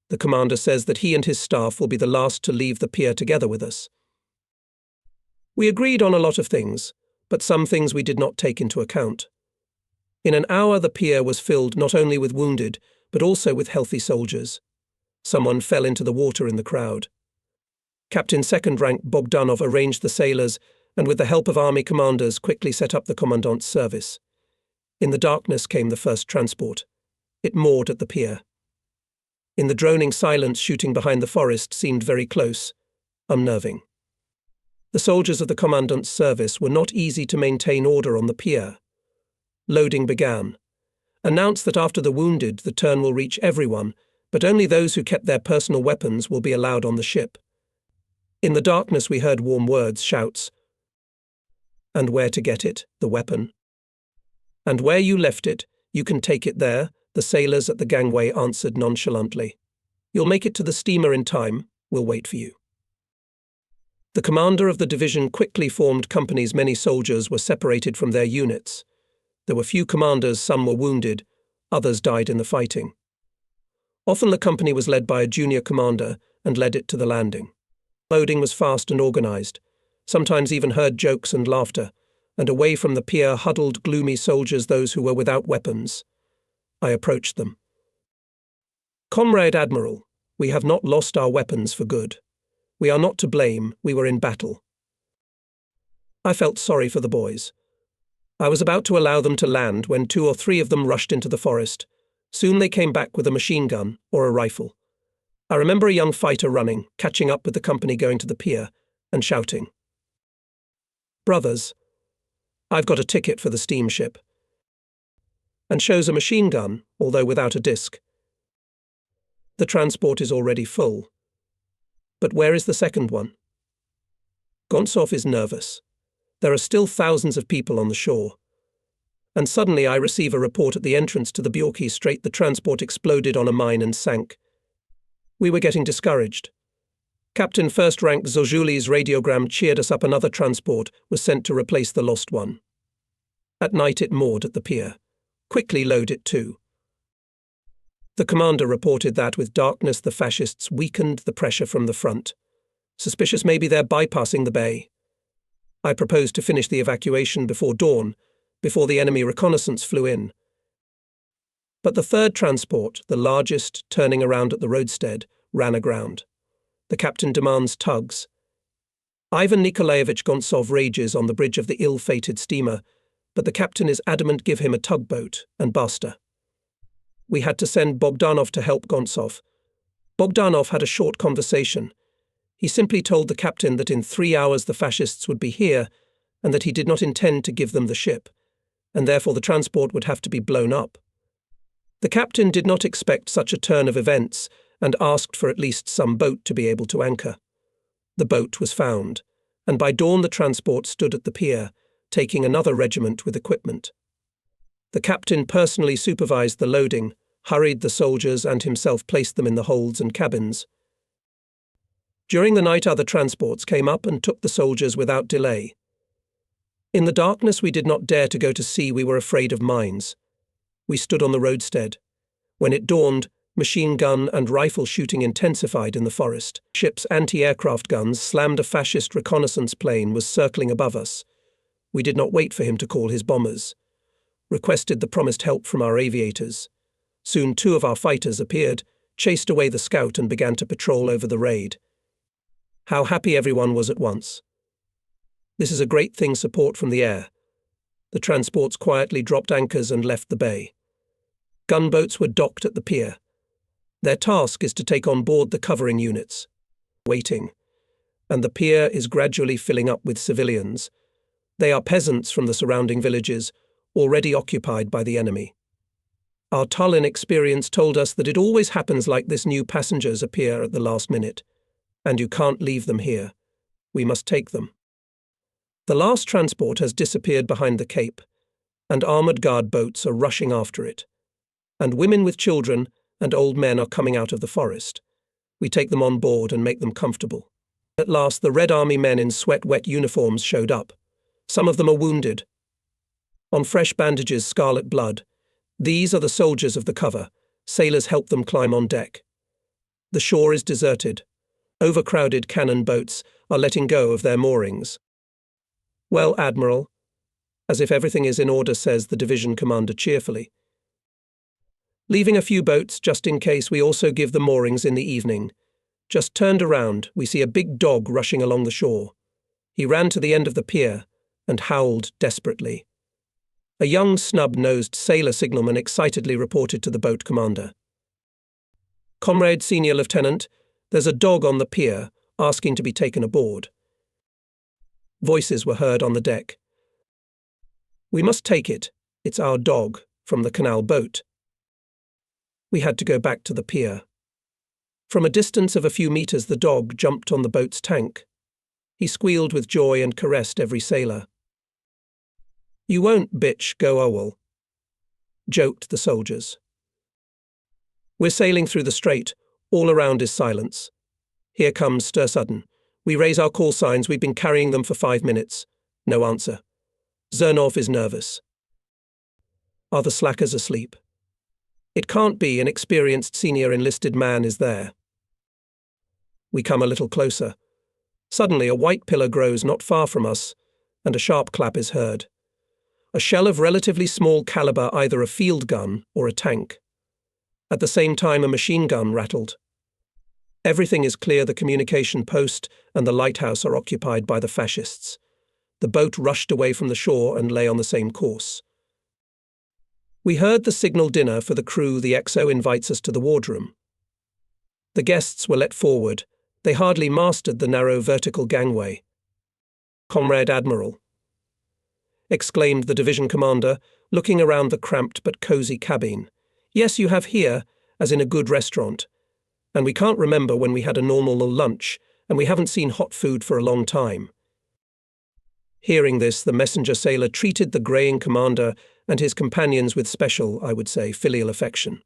The commander says that he and his staff will be the last to leave the pier together with us. We agreed on a lot of things, but some things we did not take into account. In an hour the pier was filled not only with wounded, but also with healthy soldiers. Someone fell into the water in the crowd. Captain 2nd rank Bogdanov arranged the sailors and with the help of army commanders quickly set up the commandant's service. In the darkness came the first transport. It moored at the pier. In the droning silence, shooting behind the forest seemed very close, unnerving. The soldiers of the commandant's service were not easy to maintain order on the pier. Loading began. Announced that after the wounded the turn will reach everyone, but only those who kept their personal weapons will be allowed on the ship. In the darkness we heard warm words, shouts. "And where to get it, the weapon?" "And where you left it, you can take it there," the sailors at the gangway answered nonchalantly. "You'll make it to the steamer in time. We'll wait for you." The commander of the division quickly formed companies. Many soldiers were separated from their units. There were few commanders, some were wounded, others died in the fighting. Often the company was led by a junior commander and led it to the landing. Loading was fast and organized. Sometimes even heard jokes and laughter, and away from the pier huddled gloomy soldiers, those who were without weapons. I approached them. "Comrade Admiral, we have not lost our weapons for good. We are not to blame, we were in battle. I felt sorry for the boys. I was about to allow them to land when 2 or 3 of them rushed into the forest. Soon they came back with a machine gun or a rifle. I remember a young fighter running, catching up with the company going to the pier, and shouting, "Brothers, I've got a ticket for the steamship," and shows a machine gun, although without a disc. The transport is already full. But where is the second one? Gontsov is nervous. There are still thousands of people on the shore. And suddenly I receive a report at the entrance to the Byorky Strait. The transport exploded on a mine and sank. We were getting discouraged. Captain First Rank Zojuli's radiogram cheered us up. Another transport was sent to replace the lost one. At night it moored at the pier. Quickly load it too. The commander reported that with darkness the fascists weakened the pressure from the front. Suspicious maybe they're bypassing the bay. I proposed to finish the evacuation before dawn, before the enemy reconnaissance flew in. But the third transport, the largest, turning around at the roadstead, ran aground. The captain demands tugs. Ivan Nikolaevich Gontsov rages on the bridge of the ill-fated steamer, but the captain is adamant give him a tugboat, and basta. We had to send Bogdanov to help Gontsov. Bogdanov had a short conversation. He simply told the captain that in 3 hours the fascists would be here, and that he did not intend to give them the ship, and therefore the transport would have to be blown up. The captain did not expect such a turn of events and asked for at least some boat to be able to anchor. The boat was found, and by dawn the transport stood at the pier, taking another regiment with equipment. The captain personally supervised the loading, hurried the soldiers and himself placed them in the holds and cabins. During the night other transports came up and took the soldiers without delay. In the darkness we did not dare to go to sea. We were afraid of mines. We stood on the roadstead. When it dawned, machine gun and rifle shooting intensified in the forest. Ship's anti-aircraft guns slammed. A fascist reconnaissance plane was circling above us. We did not wait for him to call his bombers. Requested the promised help from our aviators. Soon 2 of our fighters appeared, chased away the scout and began to patrol over the raid. How happy everyone was at once. This is a great thing, support from the air. The transports quietly dropped anchors and left the bay. Gunboats were docked at the pier. Their task is to take on board the covering units. Waiting. And the pier is gradually filling up with civilians. They are peasants from the surrounding villages, already occupied by the enemy. Our Tallinn experience told us that it always happens like this. New passengers appear at the last minute. And you can't leave them here. We must take them. The last transport has disappeared behind the cape, and armoured guard boats are rushing after it. And women with children and old men are coming out of the forest. We take them on board and make them comfortable. At last the Red Army men in sweat-wet uniforms showed up. Some of them are wounded. On fresh bandages, scarlet blood. These are the soldiers of the cover. Sailors help them climb on deck. The shore is deserted. Overcrowded cannon boats are letting go of their moorings. "Well, Admiral," as if everything is in order, says the division commander cheerfully. Leaving a few boats just in case, we also give the moorings in the evening. Just turned around, we see a big dog rushing along the shore. He ran to the end of the pier and howled desperately. A young snub-nosed sailor signalman excitedly reported to the boat commander. "Comrade Senior Lieutenant, there's a dog on the pier asking to be taken aboard." Voices were heard on the deck. "We must take it. It's our dog," from the canal boat. We had to go back to the pier. From a distance of a few meters, the dog jumped on the boat's tank. He squealed with joy and caressed every sailor. "You won't, bitch, go owel," joked the soldiers. We're sailing through the strait. All around is silence. Here comes Stir Sudden. We raise our call signs. We've been carrying them for 5 minutes. No answer. Zernov is nervous. Are the slackers asleep? It can't be. An experienced senior enlisted man is there. We come a little closer. Suddenly a white pillar grows not far from us, and a sharp clap is heard. A shell of relatively small caliber, either a field gun or a tank. At the same time, a machine gun rattled. Everything is clear. The communication post and the lighthouse are occupied by the fascists. The boat rushed away from the shore and lay on the same course. We heard the signal dinner for the crew. The XO invites us to the wardroom. The guests were let forward. They hardly mastered the narrow vertical gangway. "Comrade Admiral," exclaimed the division commander, looking around the cramped but cosy cabin. "Yes, you have here, as in a good restaurant. And we can't remember when we had a normal lunch, and we haven't seen hot food for a long time." Hearing this, the messenger sailor treated the greying commander and his companions with special, I would say, filial affection.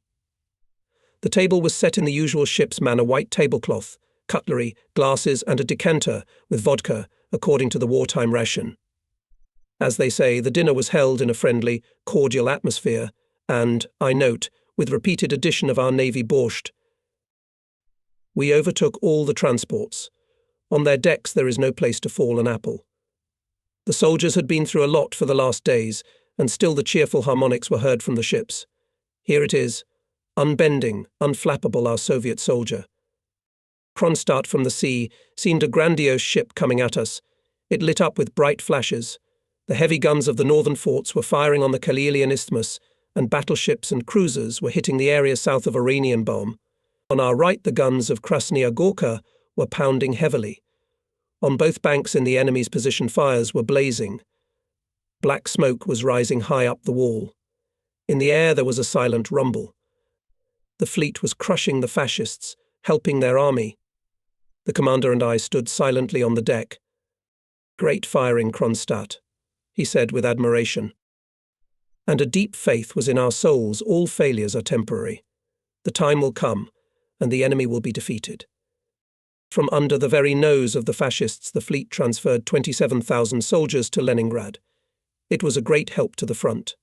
The table was set in the usual ship's manner: white tablecloth, cutlery, glasses, and a decanter with vodka, according to the wartime ration. As they say, the dinner was held in a friendly, cordial atmosphere, and, I note, with repeated addition of our Navy borscht. We overtook all the transports. On their decks there is no place to fall an apple. The soldiers had been through a lot for the last days, and still the cheerful harmonics were heard from the ships. Here it is, unbending, unflappable, our Soviet soldier. Kronstadt from the sea seemed a grandiose ship coming at us. It lit up with bright flashes. The heavy guns of the northern forts were firing on the Karelian Isthmus, and battleships and cruisers were hitting the area south of Oranienbaum. On our right, the guns of Krasnaya Gorka were pounding heavily. On both banks in the enemy's position fires were blazing. Black smoke was rising high up the wall. In the air there was a silent rumble. The fleet was crushing the fascists, helping their army. The commander and I stood silently on the deck. "Great firing, Kronstadt," he said with admiration. "And a deep faith was in our souls. All failures are temporary. The time will come, and the enemy will be defeated." From under the very nose of the fascists, the fleet transferred 27,000 soldiers to Leningrad. It was a great help to the front.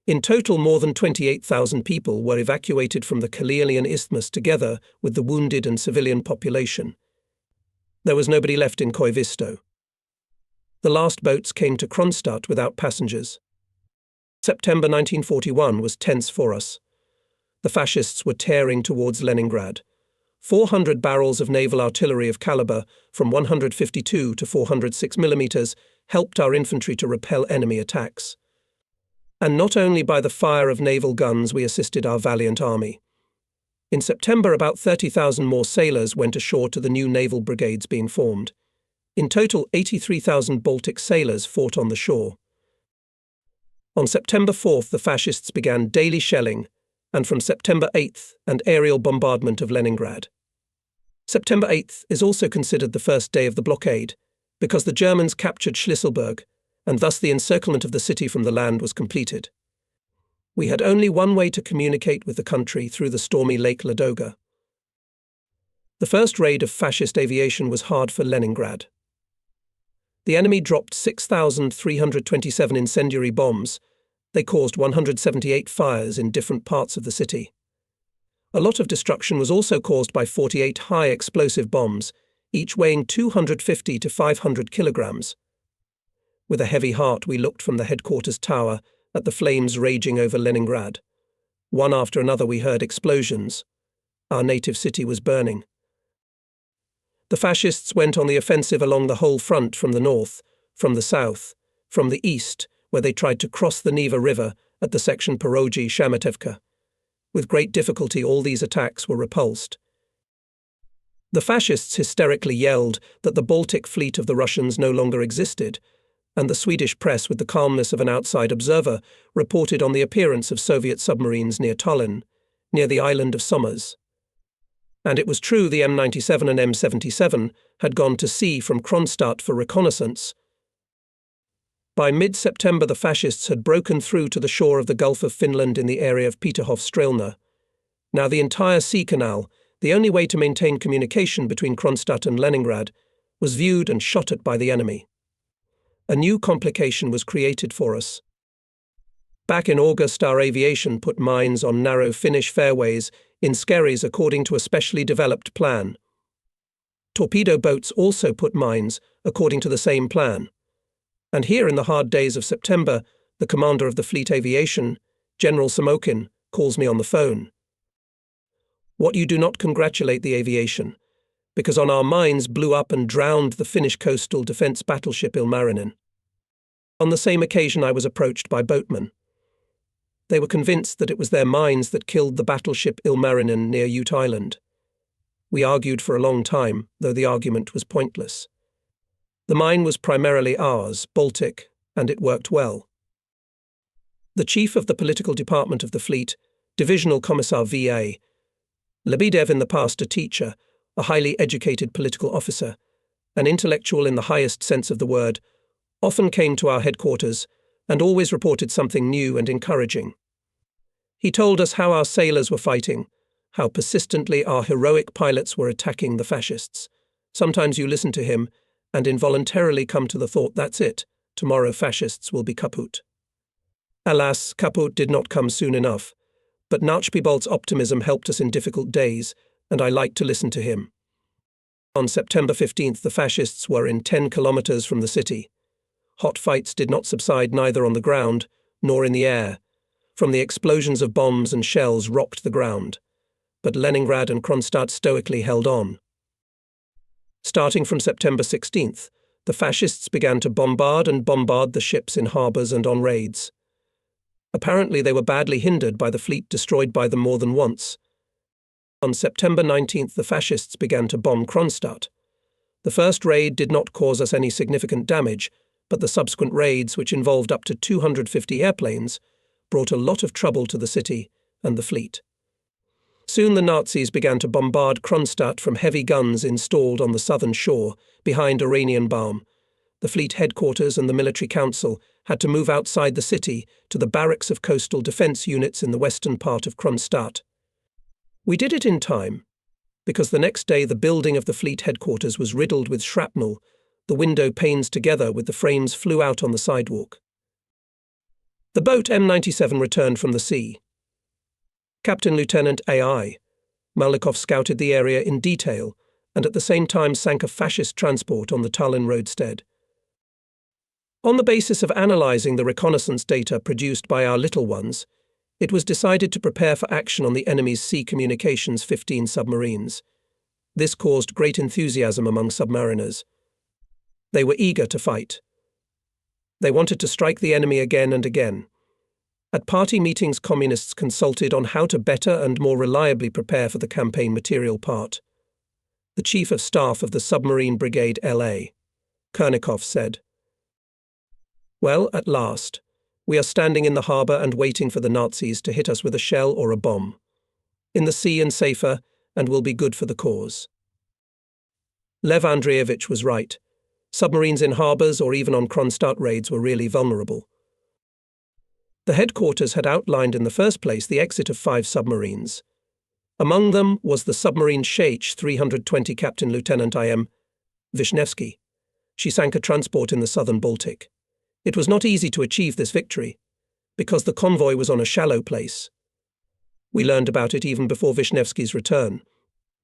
In total, more than 28,000 people were evacuated from the Karelian Isthmus together with the wounded and civilian population. There was nobody left in Koivisto. The last boats came to Kronstadt without passengers. September 1941 was tense for us. The fascists were tearing towards Leningrad. 400 barrels of naval artillery of caliber from 152 to 406 mm helped our infantry to repel enemy attacks. And not only by the fire of naval guns we assisted our valiant army. In September, about 30,000 more sailors went ashore to the new naval brigades being formed. In total, 83,000 Baltic sailors fought on the shore. On September 4th, the fascists began daily shelling, and from September 8th, an aerial bombardment of Leningrad. September 8th is also considered the first day of the blockade, because the Germans captured Schlüsselburg, and thus the encirclement of the city from the land was completed. We had only one way to communicate with the country, through the stormy Lake Ladoga. The first raid of fascist aviation was hard for Leningrad. The enemy dropped 6,327 incendiary bombs. They caused 178 fires in different parts of the city. A lot of destruction was also caused by 48 high explosive bombs, each weighing 250 to 500 kilograms. With a heavy heart, we looked from the headquarters tower at the flames raging over Leningrad. One after another we heard explosions. Our native city was burning. The fascists went on the offensive along the whole front, from the north, from the south, from the east, where they tried to cross the Neva River at the section Porogi-Shamatevka. With great difficulty, all these attacks were repulsed. The fascists hysterically yelled that the Baltic fleet of the Russians no longer existed, and the Swedish press, with the calmness of an outside observer, reported on the appearance of Soviet submarines near Tallinn, near the island of Somers. And it was true, the M97 and M77 had gone to sea from Kronstadt for reconnaissance. By mid-September, the fascists had broken through to the shore of the Gulf of Finland in the area of Peterhof-Strelna. Now the entire sea canal, the only way to maintain communication between Kronstadt and Leningrad, was viewed and shot at by the enemy. A new complication was created for us. Back in August, our aviation put mines on narrow Finnish fairways in skerries according to a specially developed plan. Torpedo boats also put mines according to the same plan. And here in the hard days of September, the commander of the fleet aviation, General Samokin, calls me on the phone. What you do not congratulate the aviation, because on our mines blew up and drowned the Finnish coastal defence battleship Ilmarinen. On the same occasion I was approached by boatmen. They were convinced that it was their mines that killed the battleship Ilmarinen near Ute Island. We argued for a long time, though the argument was pointless. The mine was primarily ours, Baltic, and it worked well. The chief of the political department of the fleet, Divisional Commissar VA, Lebedev, in the past a teacher, a highly educated political officer, an intellectual in the highest sense of the word, often came to our headquarters and always reported something new and encouraging. He told us how our sailors were fighting, how persistently our heroic pilots were attacking the fascists. Sometimes you listen to him and involuntarily come to the thought, that's it, tomorrow fascists will be kaput. Alas, kaput did not come soon enough, but Nachpibolt's optimism helped us in difficult days, and I liked to listen to him. On September 15th, the fascists were in 10 kilometers from the city. Hot fights did not subside neither on the ground nor in the air. From the explosions of bombs and shells rocked the ground. But Leningrad and Kronstadt stoically held on. Starting from September 16th, the fascists began to bombard the ships in harbours and on raids. Apparently they were badly hindered by the fleet destroyed by them more than once. On September 19th, the fascists began to bomb Kronstadt. The first raid did not cause us any significant damage, but the subsequent raids, which involved up to 250 airplanes, brought a lot of trouble to the city and the fleet. Soon the Nazis began to bombard Kronstadt from heavy guns installed on the southern shore behind Oranienbaum. The fleet headquarters and the military council had to move outside the city to the barracks of coastal defence units in the western part of Kronstadt. We did it in time, because the next day the building of the fleet headquarters was riddled with shrapnel. The window panes together with the frames flew out on the sidewalk. The boat M97 returned from the sea. Captain Lieutenant A.I. Malnikov scouted the area in detail and at the same time sank a fascist transport on the Tallinn roadstead. On the basis of analysing the reconnaissance data produced by our little ones, it was decided to prepare for action on the enemy's sea communications 15 submarines. This caused great enthusiasm among submariners. They were eager to fight. They wanted to strike the enemy again and again. At party meetings, communists consulted on how to better and more reliably prepare for the campaign material part. The Chief of Staff of the Submarine Brigade L.A., Kernikov, said, "Well, at last, we are standing in the harbour and waiting for the Nazis to hit us with a shell or a bomb. In the sea and safer, and will be good for the cause." Lev Andreevich was right. Submarines in harbours or even on Kronstadt raids were really vulnerable. The headquarters had outlined in the first place the exit of 5 submarines. Among them was the submarine Strait 320 Captain Lieutenant I.M. Vishnevsky. She sank a transport in the southern Baltic. It was not easy to achieve this victory, because the convoy was on a shallow place. We learned about it even before Vishnevsky's return,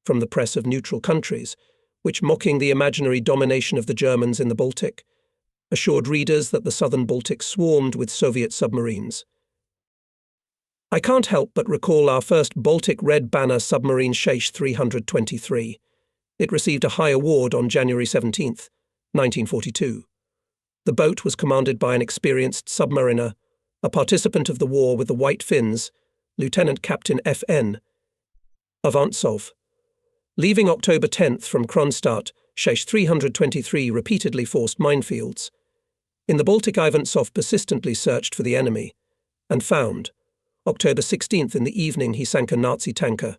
from the press of neutral countries, which, mocking the imaginary domination of the Germans in the Baltic, assured readers that the southern Baltic swarmed with Soviet submarines. I can't help but recall our first Baltic Red Banner submarine Strait 323. It received a high award on January 17, 1942. The boat was commanded by an experienced submariner, a participant of the war with the White Finns, Lieutenant Captain F.N. Avantsov. Leaving October 10th from Kronstadt, Strait 323 repeatedly forced minefields. In the Baltic, Avantsov persistently searched for the enemy, and found. October 16th in the evening he sank a Nazi tanker.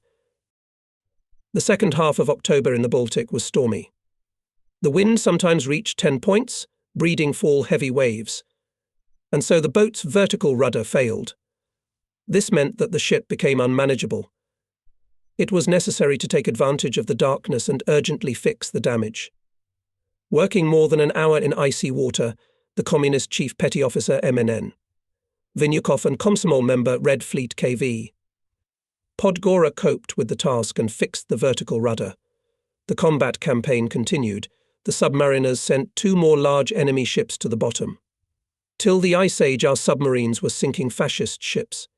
The second half of October in the Baltic was stormy. The wind sometimes reached 10 points, breeding fall heavy waves, and so the boat's vertical rudder failed. This meant that the ship became unmanageable. It was necessary to take advantage of the darkness and urgently fix the damage. Working more than an hour in icy water, the Communist Chief Petty Officer MNN, Vinyukov and Komsomol member Red Fleet KV. Podgora coped with the task and fixed the vertical rudder. The combat campaign continued. The submariners sent 2 more large enemy ships to the bottom. Till the Ice Age, our submarines were sinking fascist ships.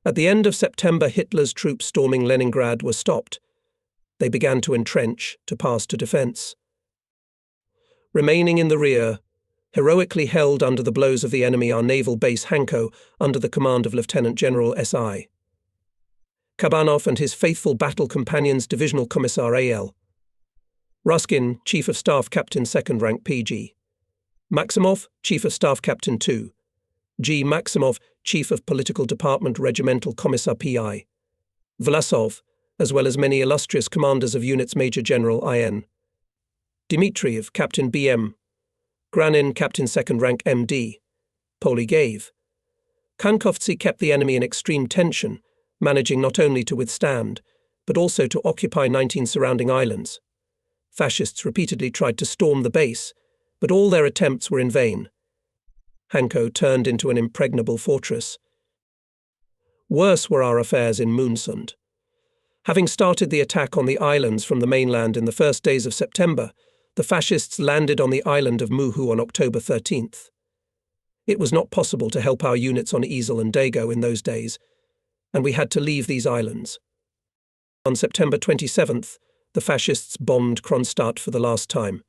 At the end of September, Hitler's troops storming Leningrad were stopped. they began to entrench, to pass to defence. Remaining in the rear, heroically held under the blows of the enemy, our naval base Hanko, under the command of Lieutenant General S.I. Kabanov and his faithful battle companions Divisional Commissar A.L. Ruskin, Chief of Staff Captain 2nd Rank PG. Maximov, Chief of Staff Captain 2. G. Maximov, Chief of Political Department Regimental Commissar P.I. Vlasov, as well as many illustrious commanders of units Major General I.N. Dmitriev, Captain B.M. Granin, Captain 2nd Rank M.D. Polygaev. Kankovtsi kept the enemy in extreme tension, managing not only to withstand, but also to occupy 19 surrounding islands. Fascists repeatedly tried to storm the base, but all their attempts were in vain. Hanko turned into an impregnable fortress. Worse were our affairs in Moonsund. Having started the attack on the islands from the mainland in the first days of September, the fascists landed on the island of Muhu on October 13th. It was not possible to help our units on Easel and Dago in those days, and we had to leave these islands. On September 27th, the fascists bombed Kronstadt for the last time.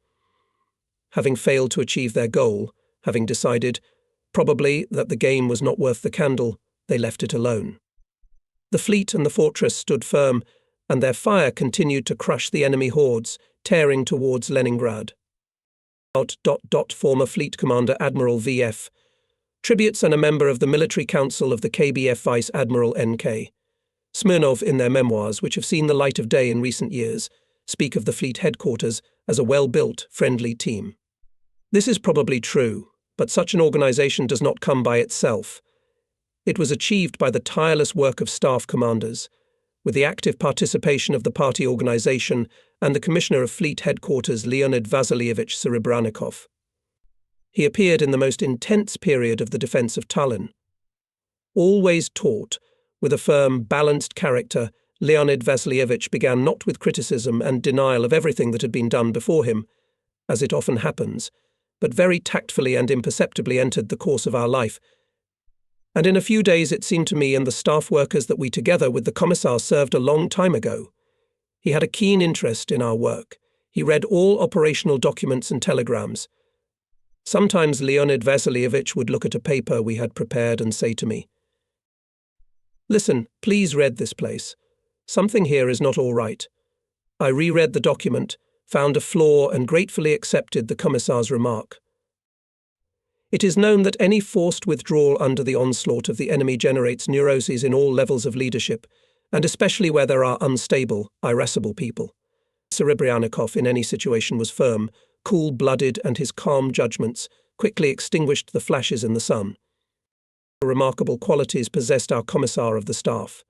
Having failed to achieve their goal, having decided, probably, that the game was not worth the candle, they left it alone. The fleet and the fortress stood firm, and their fire continued to crush the enemy hordes, tearing towards Leningrad. Former Fleet Commander Admiral V.F. Tributes and a member of the Military Council of the KBF Vice Admiral N.K. Smirnov, in their memoirs, which have seen the light of day in recent years, speak of the fleet headquarters as a well-built, friendly team. This is probably true, but such an organization does not come by itself. It was achieved by the tireless work of staff commanders, with the active participation of the party organization and the Commissioner of Fleet Headquarters Leonid Vasilievich Serebranikov. He appeared in the most intense period of the defence of Tallinn. Always taut, with a firm, balanced character, Leonid Vasilievich began not with criticism and denial of everything that had been done before him, as it often happens, but very tactfully and imperceptibly entered the course of our life. And in a few days it seemed to me and the staff workers that we together with the Commissar served a long time ago. He had a keen interest in our work. He read all operational documents and telegrams. Sometimes Leonid Vasilievich would look at a paper we had prepared and say to me, "Listen, please read this place. Something here is not all right." I reread the document, found a flaw and gratefully accepted the Commissar's remark. It is known that any forced withdrawal under the onslaught of the enemy generates neuroses in all levels of leadership, and especially where there are unstable, irascible people. Serebranikov in any situation was firm, cool-blooded, and his calm judgments quickly extinguished the flashes in the sun. Remarkable qualities possessed our Commissar of the Staff.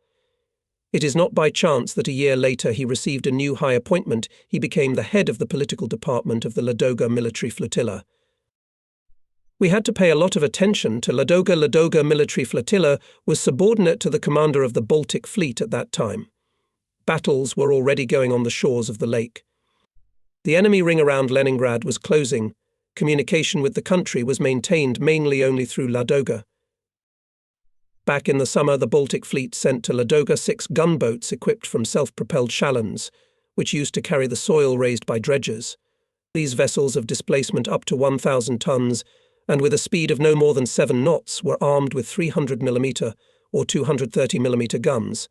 It is not by chance that a year later he received a new high appointment. He became the head of the political department of the Ladoga military flotilla. We had to pay a lot of attention to Ladoga. Ladoga military flotilla was subordinate to the commander of the Baltic fleet at that time. Battles were already going on the shores of the lake. The enemy ring around Leningrad was closing. Communication with the country was maintained mainly only through Ladoga. Back in the summer, the Baltic fleet sent to Ladoga 6 gunboats equipped from self-propelled shalloons, which used to carry the soil raised by dredgers. These vessels of displacement up to 1,000 tons and with a speed of no more than 7 knots were armed with 300mm or 230mm guns.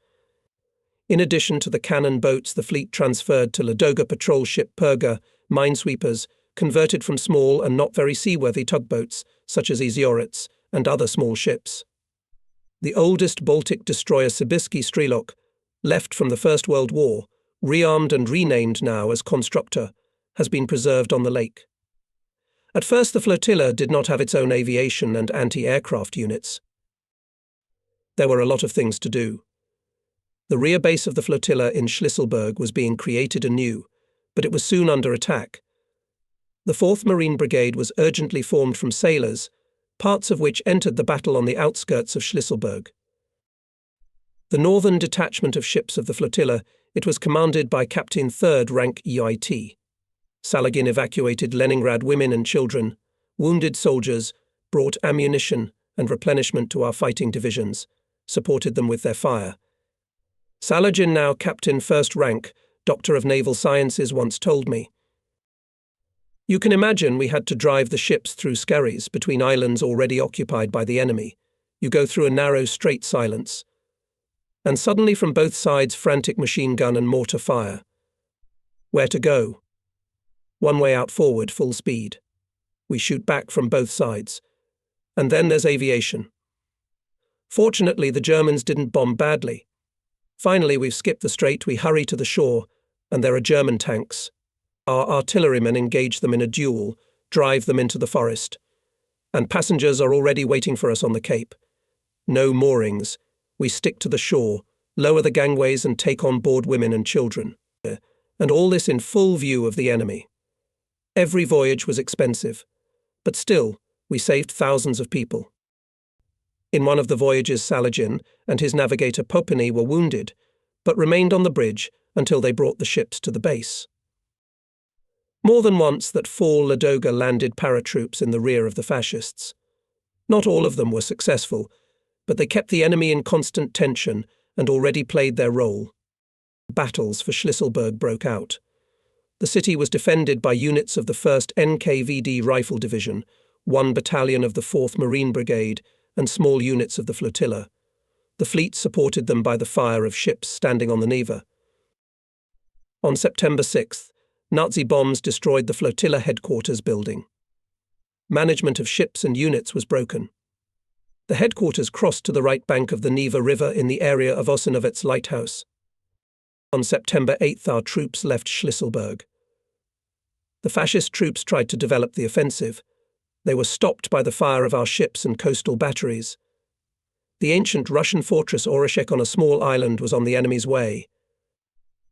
In addition to the cannon boats, the fleet transferred to Ladoga patrol ship Perga, minesweepers, converted from small and not very seaworthy tugboats, such as Izyorets, and other small ships. The oldest Baltic destroyer Sibirski Strelok, left from the First World War, rearmed and renamed now as Konstruktor, has been preserved on the lake. At first the flotilla did not have its own aviation and anti-aircraft units. There were a lot of things to do. The rear base of the flotilla in Schlisselburg was being created anew, but it was soon under attack. The 4th Marine Brigade was urgently formed from sailors, parts of which entered the battle on the outskirts of Schlisselburg. The northern detachment of ships of the flotilla, it was commanded by Captain 3rd Rank EIT. Salagin evacuated Leningrad women and children, wounded soldiers, brought ammunition and replenishment to our fighting divisions, supported them with their fire. Salagin, now Captain 1st Rank, doctor of naval sciences, once told me. You can imagine we had to drive the ships through skerries between islands already occupied by the enemy. You go through a narrow, straight silence. And suddenly from both sides frantic machine gun and mortar fire. Where to go? One way out forward, full speed. We shoot back from both sides. And then there's aviation. Fortunately, the Germans didn't bomb badly. Finally, we've skipped the strait, we hurry to the shore, and there are German tanks. Our artillerymen engage them in a duel, drive them into the forest. And passengers are already waiting for us on the cape. No moorings. We stick to the shore, lower the gangways and take on board women and children. And all this in full view of the enemy. Every voyage was expensive, but still, we saved thousands of people. In one of the voyages, Saladin and his navigator Popeny were wounded, but remained on the bridge until they brought the ships to the base. More than once that fall Ladoga landed paratroops in the rear of the fascists. Not all of them were successful, but they kept the enemy in constant tension and already played their role. Battles for Schlisselburg broke out. The city was defended by units of the 1st NKVD Rifle Division, 1 battalion of the 4th Marine Brigade, and small units of the flotilla. The fleet supported them by the fire of ships standing on the Neva. On September 6th, Nazi bombs destroyed the flotilla headquarters building. Management of ships and units was broken. The headquarters crossed to the right bank of the Neva River in the area of Osinovets Lighthouse. On September 8th, our troops left Schlisselburg. The fascist troops tried to develop the offensive. They were stopped by the fire of our ships and coastal batteries. The ancient Russian fortress Oreshek on a small island was on the enemy's way.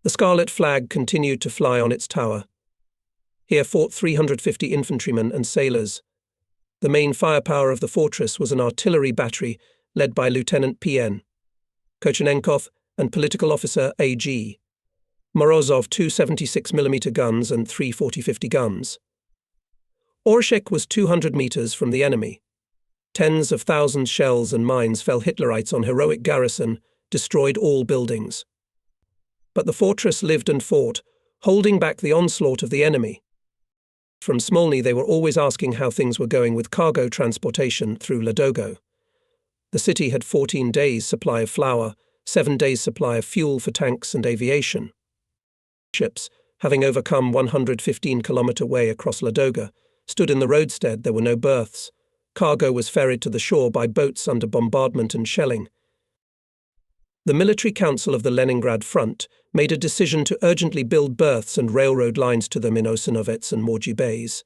The scarlet flag continued to fly on its tower. Here fought 350 infantrymen and sailors. The main firepower of the fortress was an artillery battery led by Lieutenant P.N. Kochenenkov and political officer A.G. Morozov, 2 76mm guns and 3 40-50 guns. Oreshek was 200 meters from the enemy. Tens of thousands shells and mines fell Hitlerites on heroic garrison, destroyed all buildings. But the fortress lived and fought, holding back the onslaught of the enemy. From Smolny they were always asking how things were going with cargo transportation through Ladoga. The city had 14 days' supply of flour, 7 days' supply of fuel for tanks and aviation. Ships, having overcome 115-kilometer way across Ladoga, stood in the roadstead. There were no berths. Cargo was ferried to the shore by boats under bombardment and shelling. The Military Council of the Leningrad front made a decision to urgently build berths and railroad lines to them in Osinovets and Morgy bays.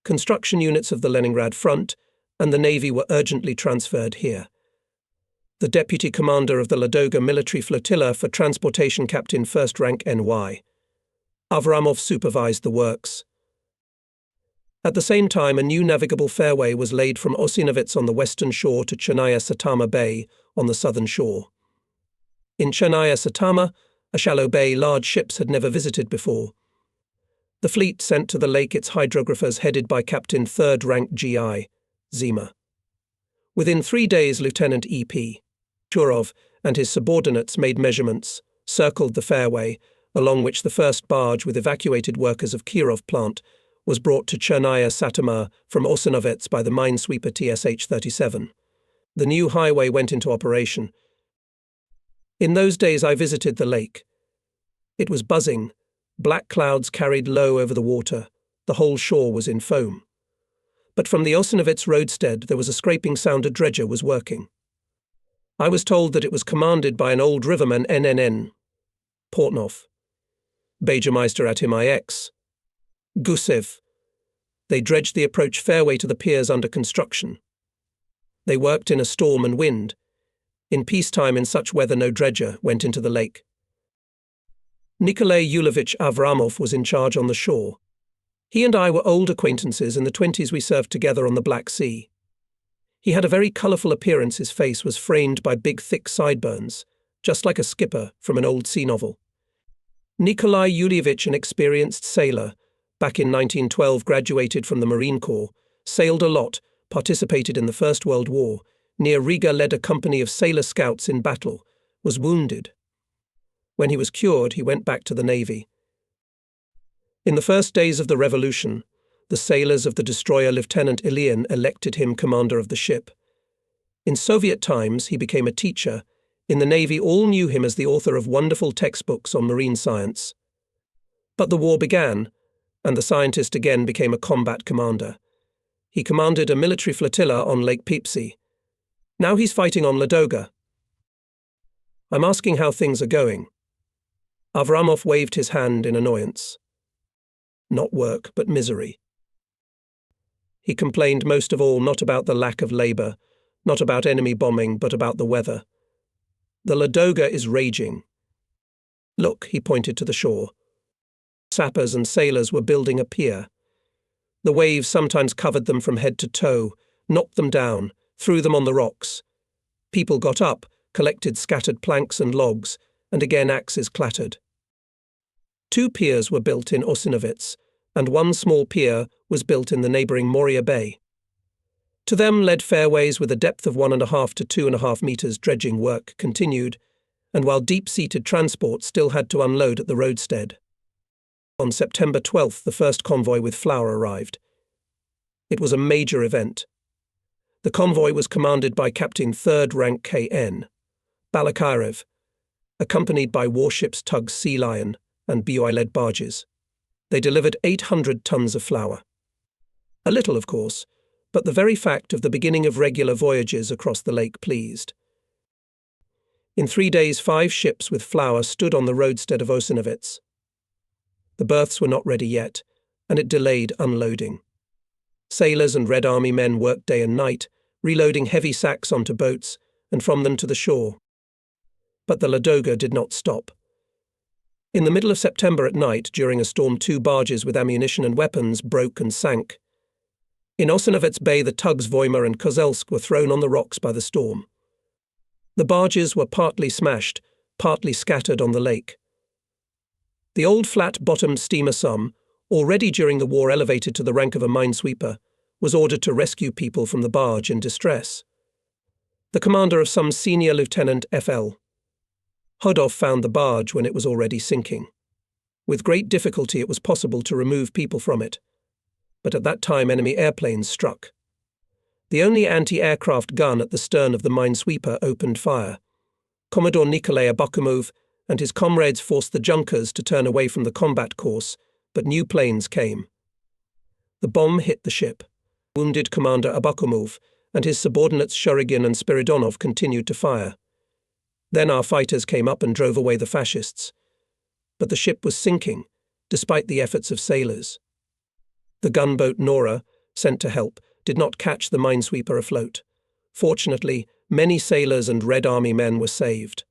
Construction units of the Leningrad front and the Navy were urgently transferred here. The deputy commander of the Ladoga military flotilla for transportation, Captain 1st Rank N.Y. Avramov, supervised the works. At the same time, a new navigable fairway was laid from Osinovets on the western shore to Chernaya Satama Bay on the southern shore. In Chernaya Satama, a shallow bay large ships had never visited before. The fleet sent to the lake its hydrographers headed by Captain 3rd Rank G.I. Zima. Within 3 days, Lieutenant E.P. Turov and his subordinates made measurements, circled the fairway, along which the first barge with evacuated workers of Kirov plant was brought to Chernaya Satama from Osinovets by the minesweeper TSH-37. The new highway went into operation. In those days I visited the lake. It was buzzing. Black clouds carried low over the water. The whole shore was in foam. But from the Osinovets roadstead there was a scraping sound. A dredger was working. I was told that it was commanded by an old riverman, NNN. Portnov. Bajameister at him IX. Gusev. They dredged the approach fairway to the piers under construction. They worked in a storm and wind. In peacetime, in such weather, no dredger went into the lake. Nikolai Yulovich Avramov was in charge on the shore. He and I were old acquaintances. In the 20s we served together on the Black Sea. He had a very colourful appearance. His face was framed by big, thick sideburns, just like a skipper from an old sea novel. Nikolai Yulievich, an experienced sailor, back in 1912 graduated from the Marine Corps, sailed a lot, participated in the First World War, near Riga led a company of sailor scouts in battle, was wounded. When he was cured, he went back to the navy. In the first days of the revolution, the sailors of the destroyer Lieutenant Ilyin elected him commander of the ship. In Soviet times, he became a teacher. In the navy, all knew him as the author of wonderful textbooks on marine science. But the war began, and the scientist again became a combat commander. He commanded a military flotilla on Lake Peipsy. Now he's fighting on Ladoga. I'm asking how things are going. Avramov waved his hand in annoyance. Not work, but misery. He complained most of all not about the lack of labour, not about enemy bombing, but about the weather. The Ladoga is raging. Look, he pointed to the shore. Sappers and sailors were building a pier. The waves sometimes covered them from head to toe, knocked them down, threw them on the rocks. People got up, collected scattered planks and logs, and again axes clattered. 2 piers were built in Osinovets, and 1 small pier was built in the neighbouring Moria Bay. To them led fairways with a depth of 1.5 to 2.5 metres. Dredging work continued, and while deep-seated transport still had to unload at the roadstead. On September 12th, the first convoy with flour arrived. It was a major event. The convoy was commanded by Captain 3rd Rank K.N. Balakarev, accompanied by warships tugs Sea Lion and BOI-led barges. They delivered 800 tons of flour. A little, of course, but the very fact of the beginning of regular voyages across the lake pleased. In 3 days, 5 ships with flour stood on the roadstead of Osinovets. The berths were not ready yet, and it delayed unloading. Sailors and Red Army men worked day and night, reloading heavy sacks onto boats and from them to the shore. But the Ladoga did not stop. In the middle of September at night, during a storm, 2 barges with ammunition and weapons broke and sank. In Osinovets Bay, the tugs Voima and Kozelsk were thrown on the rocks by the storm. The barges were partly smashed, partly scattered on the lake. The old flat-bottomed steamer Sum, already during the war elevated to the rank of a minesweeper, was ordered to rescue people from the barge in distress. The commander of Sum, Senior Lieutenant F.L. Hodov, found the barge when it was already sinking. With great difficulty it was possible to remove people from it, but at that time enemy airplanes struck. The only anti-aircraft gun at the stern of the minesweeper opened fire. Commodore Nikolai Abakumov and his comrades forced the junkers to turn away from the combat course, but new planes came. The bomb hit the ship. Wounded Commander Abakumov and his subordinates Shurigin and Spiridonov continued to fire. Then our fighters came up and drove away the fascists. But the ship was sinking, despite the efforts of sailors. The gunboat Nora, sent to help, did not catch the minesweeper afloat. Fortunately, many sailors and Red Army men were saved.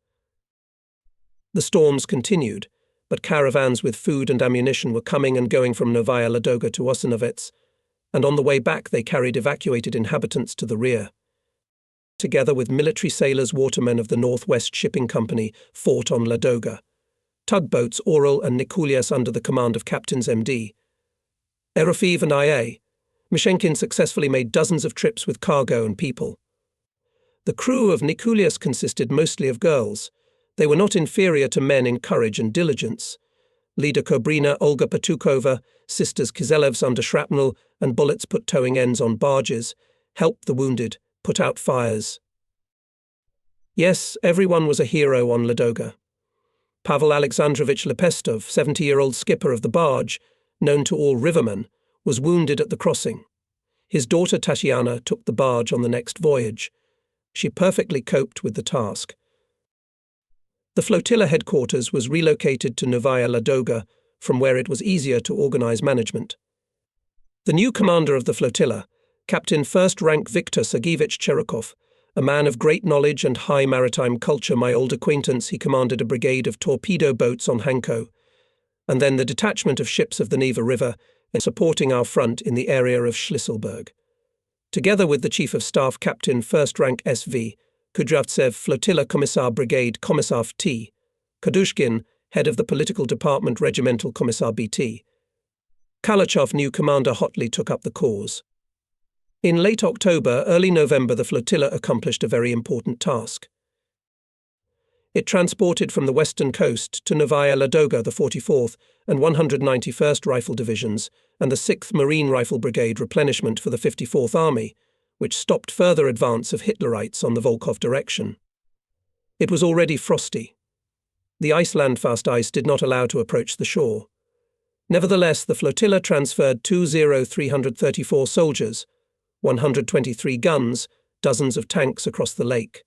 The storms continued, but caravans with food and ammunition were coming and going from Novaya Ladoga to Osinovets, and on the way back they carried evacuated inhabitants to the rear. Together with military sailors, watermen of the Northwest Shipping Company fought on Ladoga. Tugboats Oral and Nikulias under the command of Captains M.D. Erofeev and I.A. Mishenkin successfully made dozens of trips with cargo and people. The crew of Nikulias consisted mostly of girls. They were not inferior to men in courage and diligence. Leader Kobrina, Olga Patukova, sisters Kiselevs under shrapnel and bullets put towing ends on barges, helped the wounded, put out fires. Yes, everyone was a hero on Ladoga. Pavel Alexandrovich Lepestov, 70-year-old skipper of the barge, known to all rivermen, was wounded at the crossing. His daughter Tatiana took the barge on the next voyage. She perfectly coped with the task. The flotilla headquarters was relocated to Novaya Ladoga, from where it was easier to organize management. The new commander of the flotilla, Captain 1st Rank Viktor Sergeyevich Cherokov, a man of great knowledge and high maritime culture, my old acquaintance, he commanded a brigade of torpedo boats on Hanko, and then the detachment of ships of the Neva River and supporting our front in the area of Schlisselburg. Together with the Chief of Staff, Captain 1st Rank SV, Kudryavtsev, Flotilla Commissar Brigade Commissar T, Kadushkin, head of the Political Department Regimental Commissar BT. Kalachov, new commander, hotly took up the cause. In late October, early November, the flotilla accomplished a very important task. It transported from the western coast to Novaya Ladoga the 44th and 191st Rifle Divisions and the 6th Marine Rifle Brigade replenishment for the 54th Army, which stopped further advance of Hitlerites on the Volkhov direction. It was already frosty. The Iceland-fast ice did not allow to approach the shore. Nevertheless, the flotilla transferred 334 soldiers, 123 guns, dozens of tanks across the lake.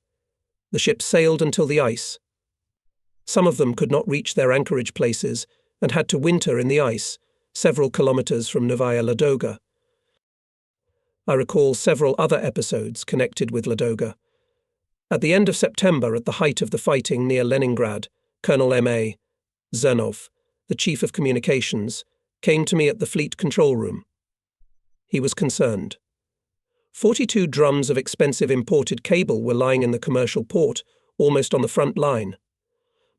The ships sailed until the ice. Some of them could not reach their anchorage places and had to winter in the ice, several kilometers from Novaya Ladoga. I recall several other episodes connected with Ladoga. At the end of September, at the height of the fighting near Leningrad, Colonel M.A. Zernov, the Chief of Communications, came to me at the fleet control room. He was concerned. 42 drums of expensive imported cable were lying in the commercial port, almost on the front line.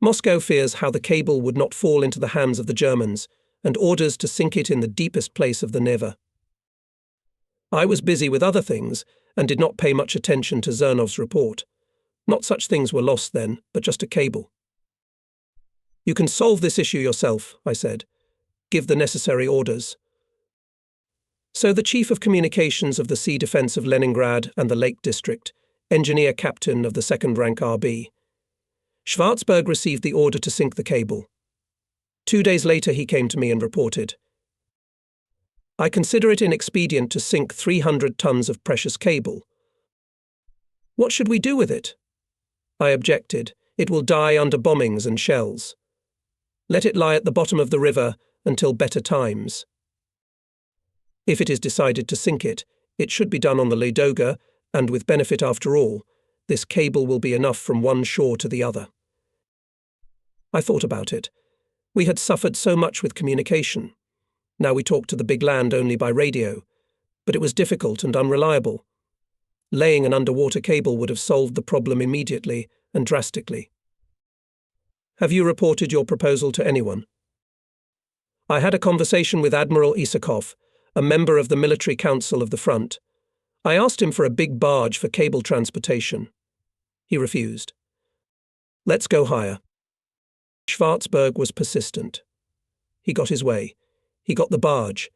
Moscow fears how the cable would not fall into the hands of the Germans, and orders to sink it in the deepest place of the Neva. I was busy with other things, and did not pay much attention to Zernov's report. Not such things were lost then, but just a cable. "You can solve this issue yourself," I said. "Give the necessary orders." So the Chief of Communications of the Sea Defence of Leningrad and the Lake District, engineer captain of the second-rank RB. Schwarzberg received the order to sink the cable. 2 days later he came to me and reported, "I consider it inexpedient to sink 300 tons of precious cable. What should we do with it?" I objected. "It will die under bombings and shells. Let it lie at the bottom of the river until better times. If it is decided to sink it, it should be done on the Ladoga, and with benefit after all, this cable will be enough from one shore to the other." I thought about it. We had suffered so much with communication. Now we talked to the big land only by radio, but it was difficult and unreliable. Laying an underwater cable would have solved the problem immediately and drastically. "Have you reported your proposal to anyone?" I had a conversation with Admiral Isakov, a member of the Military Council of the Front. I asked him for a big barge for cable transportation. He refused. "Let's go higher." Schwarzberg was persistent. He got his way. He got the barge.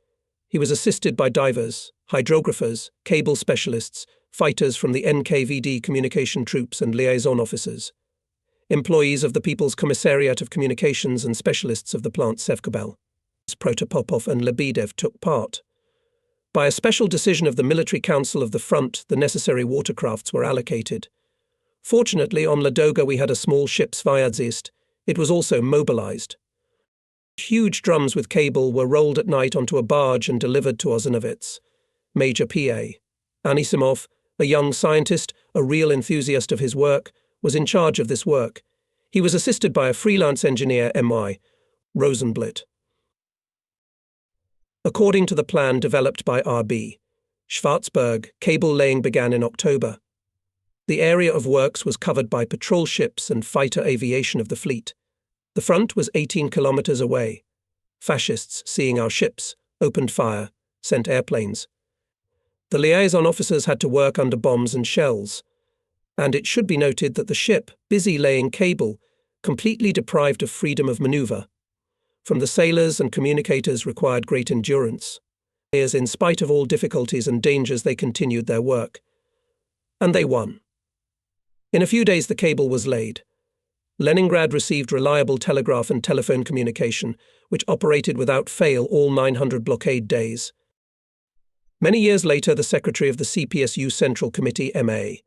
He was assisted by divers, hydrographers, cable specialists, fighters from the NKVD communication troops and liaison officers, employees of the People's Commissariat of Communications and specialists of the plant Sevkobel. Protopopov and Lebedev took part. By a special decision of the Military Council of the Front, the necessary watercrafts were allocated. Fortunately, on Ladoga we had a small ship Svyazist. It was also mobilized. Huge drums with cable were rolled at night onto a barge and delivered to Ozanovets. Major P.A. Anisimov, a young scientist, a real enthusiast of his work, was in charge of this work. He was assisted by a freelance engineer, M.Y. Rosenblit. According to the plan developed by RB, Schwarzberg, cable laying began in October. The area of works was covered by patrol ships and fighter aviation of the fleet. The front was 18 kilometers away. Fascists, seeing our ships, opened fire, sent airplanes. The liaison officers had to work under bombs and shells. And it should be noted that the ship, busy laying cable, completely deprived of freedom of maneuver. From the sailors and communicators required great endurance. As in spite of all difficulties and dangers, they continued their work. And they won. In a few days the cable was laid. Leningrad received reliable telegraph and telephone communication, which operated without fail all 900 blockade days. Many years later, the secretary of the CPSU Central Committee, M.A.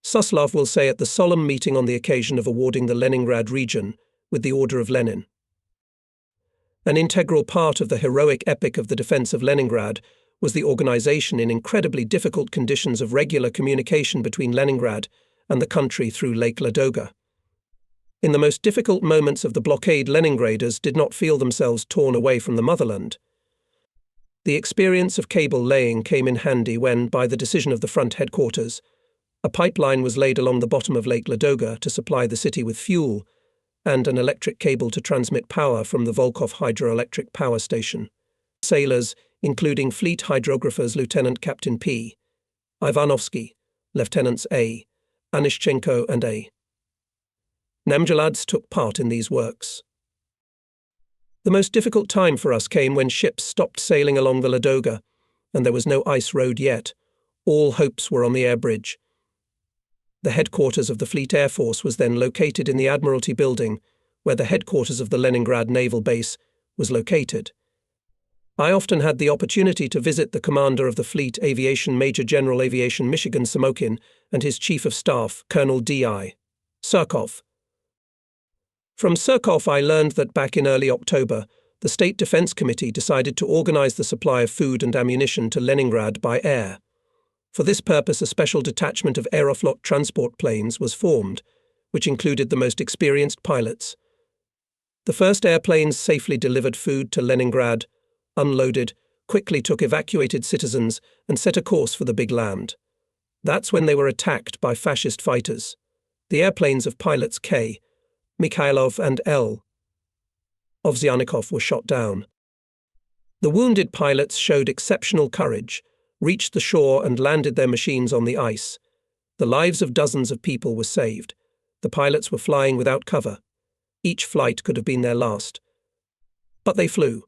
Suslov, will say at the solemn meeting on the occasion of awarding the Leningrad region with the Order of Lenin, "An integral part of the heroic epic of the defense of Leningrad was the organization in incredibly difficult conditions of regular communication between Leningrad and the country through Lake Ladoga. In the most difficult moments of the blockade, Leningraders did not feel themselves torn away from the motherland. The experience of cable laying came in handy when, by the decision of the front headquarters, a pipeline was laid along the bottom of Lake Ladoga to supply the city with fuel, and an electric cable to transmit power from the Volkhov hydroelectric power station. Sailors, including fleet hydrographers Lieutenant Captain P. Ivanovsky, Lieutenants A. Anishchenko and A. Namjalads took part in these works. The most difficult time for us came when ships stopped sailing along the Ladoga, and there was no ice road yet. All hopes were on the airbridge. The headquarters of the Fleet Air Force was then located in the Admiralty Building, where the headquarters of the Leningrad Naval Base was located. I often had the opportunity to visit the commander of the fleet, Aviation Major General Aviation Michigan Samokin, and his Chief of Staff, Colonel D.I. Surkov. From Surkov I learned that back in early October, the State Defense Committee decided to organize the supply of food and ammunition to Leningrad by air. For this purpose, a special detachment of Aeroflot transport planes was formed, which included the most experienced pilots. The first airplanes safely delivered food to Leningrad, unloaded, quickly took evacuated citizens, and set a course for the big land. That's when they were attacked by fascist fighters. The airplanes of pilots K. Mikhailov and L. Ovsyannikov were shot down. The wounded pilots showed exceptional courage, reached the shore and landed their machines on the ice. The lives of dozens of people were saved. The pilots were flying without cover. Each flight could have been their last. But they flew.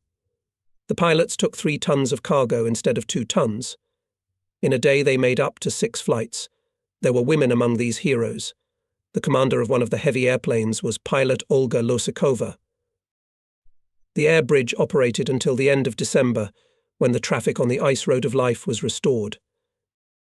The pilots took 3 tons of cargo instead of 2 tons. In a day they made up to 6 flights. There were women among these heroes. The commander of one of the heavy airplanes was pilot Olga Losikova. The air bridge operated until the end of December, when the traffic on the ice road of life was restored.